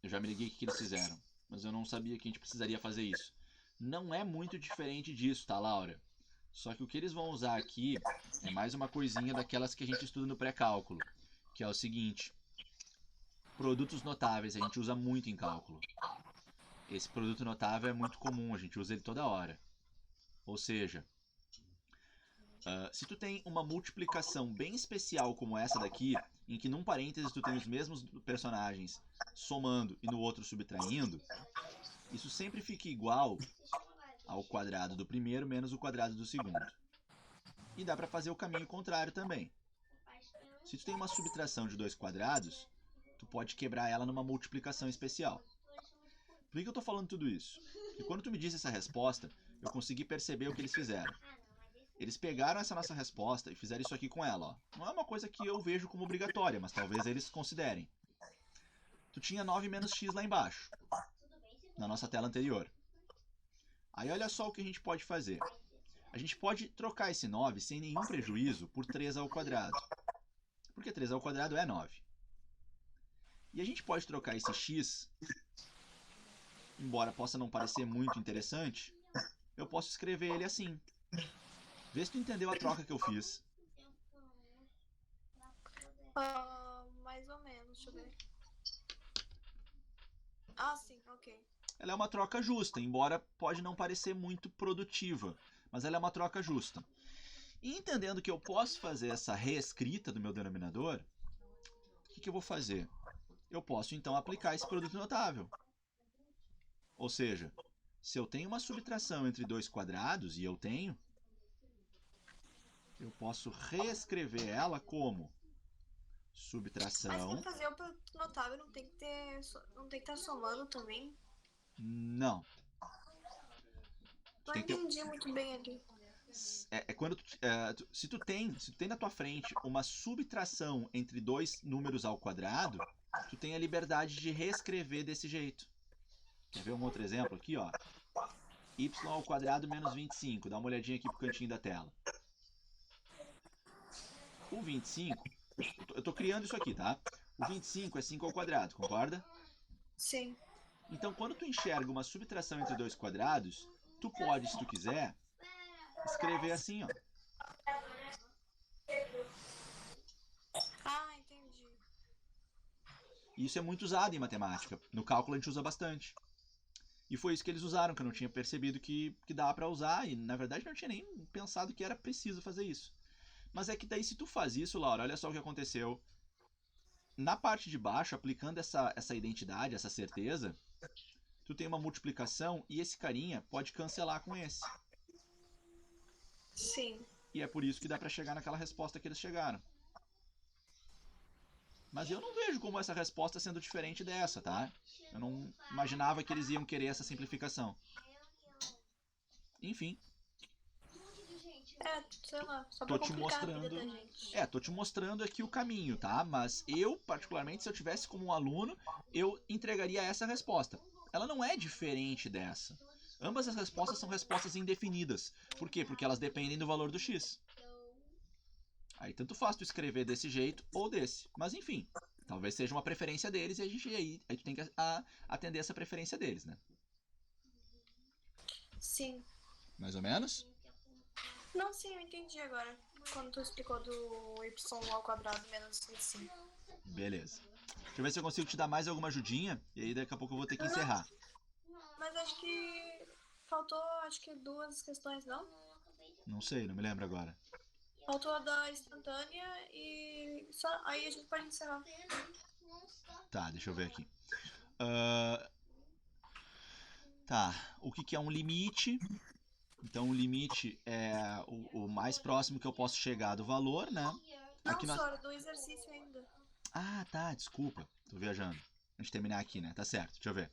Eu já me liguei o que eles fizeram, mas eu não sabia que a gente precisaria fazer isso. Não é muito diferente disso, tá, Laura? Só que o que eles vão usar aqui é mais uma coisinha daquelas que a gente estuda no pré-cálculo, que é o seguinte. Produtos notáveis a gente usa muito em cálculo. Esse produto notável é muito comum, a gente usa ele toda hora. Ou seja, se tu tem uma multiplicação bem especial como essa daqui, em que num parênteses tu tem os mesmos personagens somando e no outro subtraindo, isso sempre fica igual ao quadrado do primeiro menos o quadrado do segundo. E dá para fazer o caminho contrário também. Se tu tem uma subtração de dois quadrados, tu pode quebrar ela numa multiplicação especial. Por que eu estou falando tudo isso? Porque quando tu me disse essa resposta, eu consegui perceber o que eles fizeram. Eles pegaram essa nossa resposta e fizeram isso aqui com ela. Ó. Não é uma coisa que eu vejo como obrigatória, mas talvez eles considerem. Tu tinha 9 menos x lá embaixo, na nossa tela anterior. Aí olha só o que a gente pode fazer. A gente pode trocar esse 9 sem nenhum prejuízo por 3 ao quadrado. Porque 3 ao quadrado é 9. E a gente pode trocar esse x, embora possa não parecer muito interessante, eu posso escrever ele assim. Vê se tu entendeu a troca que eu fiz. Mais ou menos, deixa eu ver. Ah, sim, ok. Ela é uma troca justa, embora pode não parecer muito produtiva, mas ela é uma troca justa. E entendendo que eu posso fazer essa reescrita do meu denominador, o que eu vou fazer? Eu posso então aplicar esse produto notável. Ou seja, se eu tenho uma subtração entre dois quadrados, e eu tenho, eu posso reescrever ela como Mas subtração. pra fazer o produto notável não tem que estar somando também. Não. Não Tem que ter... entendi muito bem ali. quando se tu tem na tua frente uma subtração entre dois números ao quadrado, tu tem a liberdade de reescrever desse jeito. Quer ver um outro exemplo aqui, ó? Y ao quadrado menos 25. Dá uma olhadinha aqui pro cantinho da tela. O 25, eu tô criando isso aqui, tá? O 25 é 5 ao quadrado, concorda? Sim. Então, quando tu enxerga uma subtração entre dois quadrados, tu pode, se tu quiser, escrever assim, ó. Ah, entendi. Isso é muito usado em matemática. No cálculo a gente usa bastante. E foi isso que eles usaram, que eu não tinha percebido que dava para usar, e na verdade não tinha nem pensado que era preciso fazer isso. Mas é que daí se tu faz isso, Laura, olha só o que aconteceu. Na parte de baixo, aplicando essa identidade, essa certeza, tu tem uma multiplicação e esse carinha pode cancelar com esse. Sim. E é por isso que dá para chegar naquela resposta que eles chegaram. Mas eu não vejo como essa resposta sendo diferente dessa, tá? Eu não imaginava que eles iam querer essa simplificação. Enfim. Sei lá, só Tô pra te complicar a vida mostrando. da gente. Tô te mostrando aqui o caminho, tá? Mas eu, particularmente, se eu tivesse como um aluno, eu entregaria essa resposta. Ela não é diferente dessa. Ambas as respostas são respostas indefinidas. Por quê? Porque elas dependem do valor do x. Aí tanto faz tu escrever desse jeito ou desse. Mas enfim, talvez seja uma preferência deles e a gente aí tu tem que atender essa preferência deles, né? Sim. Mais ou menos? Não, sim, eu entendi agora. Quando tu explicou do y ao quadrado menos 25. Beleza. Deixa eu ver se eu consigo te dar mais alguma ajudinha. E aí daqui a pouco eu vou ter que encerrar. Mas acho que faltou, duas questões, não? Não sei, não me lembro agora. Faltou a da instantânea e só aí a gente pode encerrar. Tá, deixa eu ver aqui. Tá, o que é um limite? Então o limite é o mais próximo que eu posso chegar do valor, né? Não, Aqui nós... só do exercício ainda. Ah, tá, desculpa. Tô viajando. A gente terminar aqui, né? Tá certo, deixa eu ver.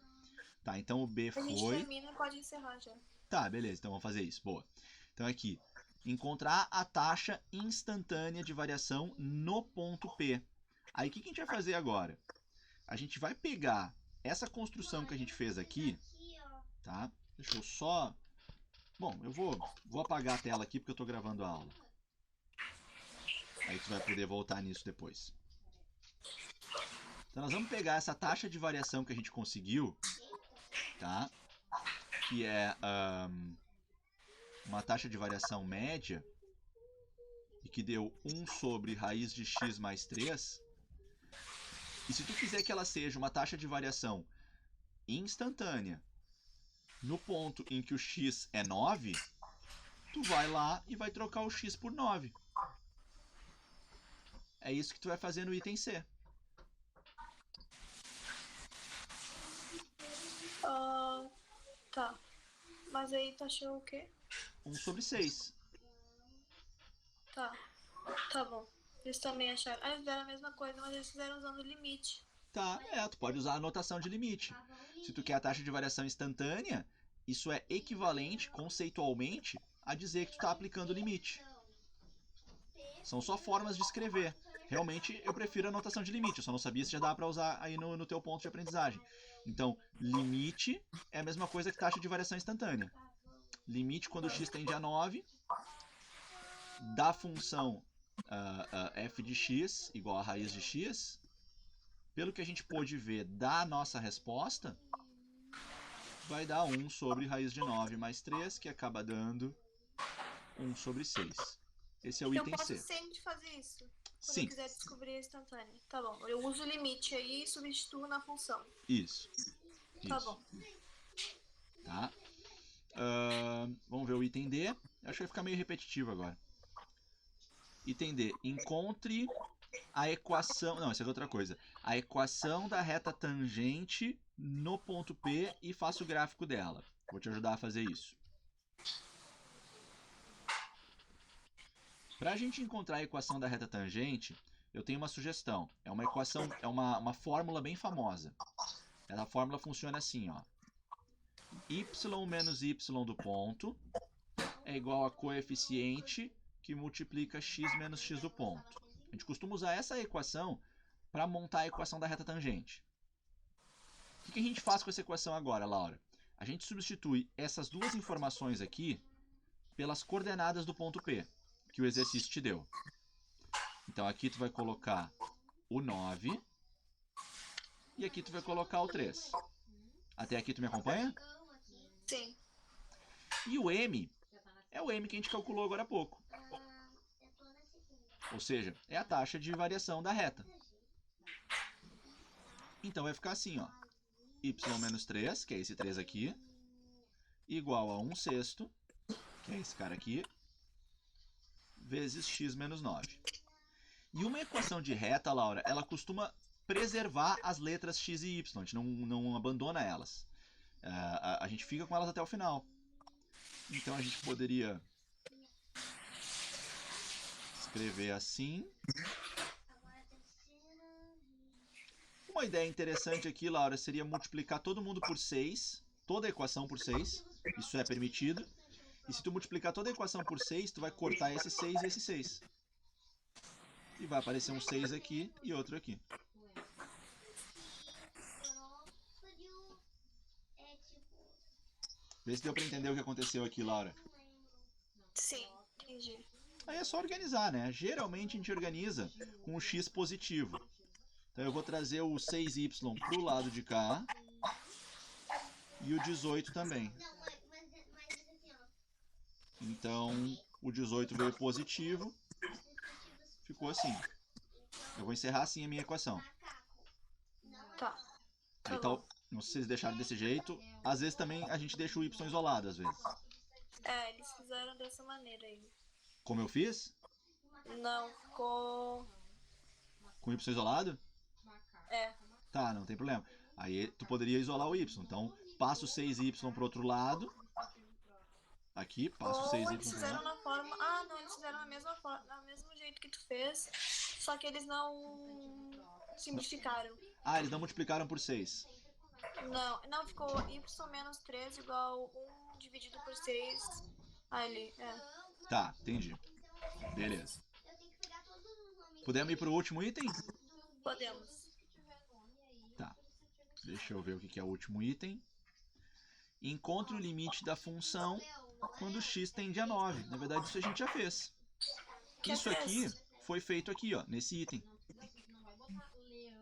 Tá, então o B A gente foi... termina e pode encerrar já. Tá, beleza, então vamos fazer isso. Boa. Então aqui, encontrar a taxa instantânea de variação no ponto P. Aí o que a gente vai fazer agora? A gente vai pegar essa construção que a gente fez aqui, tá? Deixa eu só... Bom, eu vou apagar a tela aqui porque eu tô gravando a aula. Aí tu vai poder voltar nisso depois. Então nós vamos pegar essa taxa de variação que a gente conseguiu, tá? Que é uma taxa de variação média e que deu 1 sobre raiz de x mais 3. E se tu quiser que ela seja uma taxa de variação instantânea no ponto em que o x é 9, tu vai lá e vai trocar o x por 9. É isso que tu vai fazer no item C. Tá. Mas aí tu achou o quê? 1 sobre 6. Tá bom. Eles também acharam. Eles fizeram a mesma coisa, mas eles fizeram usando o limite. Tá, tu pode usar a notação de limite. Se tu quer a taxa de variação instantânea, isso é equivalente, conceitualmente, a dizer que tu está aplicando o limite. São só formas de escrever. Realmente, eu prefiro a notação de limite. Eu só não sabia se já dá para usar aí no teu ponto de aprendizagem. Então, limite é a mesma coisa que taxa de variação instantânea. Limite quando x tende a 9, da função f de x igual a raiz de x, pelo que a gente pôde ver da nossa resposta, vai dar 1 sobre raiz de 9 mais 3, que acaba dando 1 sobre 6. Esse é o Eu item posso C. sempre fazer isso. Quando Sim, eu quiser descobrir a instantânea. Tá bom. Eu uso o limite aí e substituo na função. isso. Tá Isso. bom. Tá? Vamos ver o item D. Acho que vai ficar meio repetitivo agora. Item D. Encontre a equação... Não, isso é outra coisa. A equação da reta tangente no ponto P e faça o gráfico dela. Vou te ajudar a fazer isso. Para a gente encontrar a equação da reta tangente, eu tenho uma sugestão. É uma equação, é uma fórmula bem famosa. A fórmula funciona assim, ó. Y menos y do ponto é igual a coeficiente que multiplica x menos x do ponto. A gente costuma usar essa equação para montar a equação da reta tangente. O que a gente faz com essa equação agora, Laura? A gente substitui essas duas informações aqui pelas coordenadas do ponto P, que o exercício te deu. Então aqui tu vai colocar o 9 e aqui tu vai colocar o 3. Até aqui tu me acompanha? Sim. E o m é o m que a gente calculou agora há pouco. Ou seja, é a taxa de variação da reta. Então vai ficar assim, ó. Y menos 3, que é esse 3 aqui, igual a 1 sexto, que é esse cara aqui, vezes x menos 9. E uma equação de reta, Laura, ela costuma preservar as letras x e y, a gente não abandona elas. A gente fica com elas até o final. Então a gente poderia escrever assim. Uma ideia interessante aqui, Laura, seria multiplicar todo mundo por 6, toda a equação por 6, isso é permitido. E se tu multiplicar toda a equação por 6, tu vai cortar esse 6 e esse 6. E vai aparecer um 6 aqui e outro aqui. Vê se deu para entender o que aconteceu aqui, Laura. Sim, entendi. Aí é só organizar, né? Geralmente a gente organiza com o x positivo. Então eu vou trazer o 6y para o lado de cá e o 18 também. Então o 18 veio positivo, ficou assim. Eu vou encerrar assim a minha equação. Tá. Aí tá, não sei se vocês deixaram desse jeito. Às vezes também a gente deixa o y isolado, às vezes. É, eles fizeram dessa maneira aí. Como eu fiz? Não, ficou... Com y isolado? É. Tá, não tem problema. Aí tu poderia isolar o y. Então passa o 6y pro outro lado. Aqui, passa o Ou 6y eles pro outro fizeram lado. na forma... Ah, não, eles fizeram na mesma forma, no mesmo jeito que tu fez, só que eles não simplificaram. Ah, eles não multiplicaram por 6. Não, ficou y menos 3 igual 1 dividido por 6 ali, Tá, entendi. Beleza. Podemos ir pro último item? Podemos. Tá. Deixa eu ver o que é o último item. Encontre o limite da função quando x tende a 9. Na verdade, isso a gente já fez. Isso aqui foi feito aqui, ó, nesse item.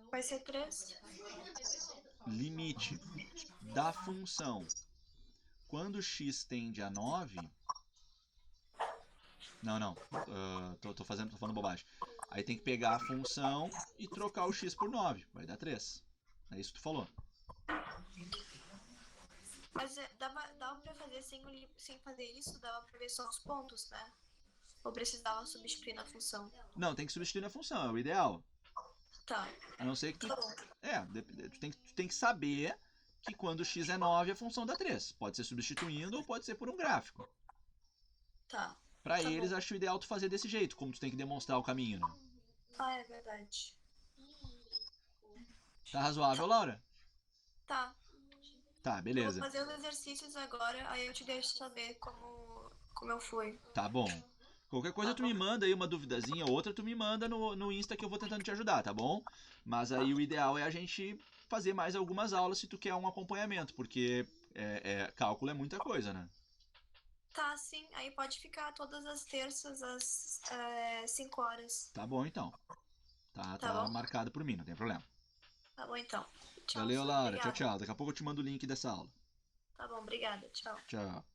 Vai ser 3? Limite da função quando x tende a 9... Não. Tô falando bobagem. Aí tem que pegar a função e trocar o x por 9. Vai dar 3. É isso que tu falou. Mas dava pra fazer sem fazer isso? Dava pra ver só os pontos, né? Ou precisava substituir na função? Não, tem que substituir na função, é o ideal. Tá. A não ser que tu... Tá bom. Tu tem que saber que quando x é 9, a função dá 3. Pode ser substituindo ou pode ser por um gráfico. Tá. Pra Tá eles, bom. acho ideal tu fazer desse jeito, como tu tem que demonstrar o caminho, né? Ah, é verdade. Tá razoável, Laura? Tá. Tá, Eu beleza. vou fazer os exercícios agora, aí eu te deixo saber como eu fui. Tá bom. Qualquer coisa Tá tu me bom. manda aí uma duvidazinha ou outra, tu me manda no Insta que eu vou tentando te ajudar, tá bom? Mas aí o ideal é a gente fazer mais algumas aulas se tu quer um acompanhamento, porque cálculo é muita coisa, né? Tá, sim. Aí pode ficar todas as terças às 5 horas. Tá bom então. Tá Tá bom? marcado por mim, não tem problema. Tá bom, então. Tchau, Valeu, Su, Laura. Tchau, obrigada. tchau. Daqui a pouco eu te mando o link dessa aula. Tá bom, obrigada. Tchau. Tchau.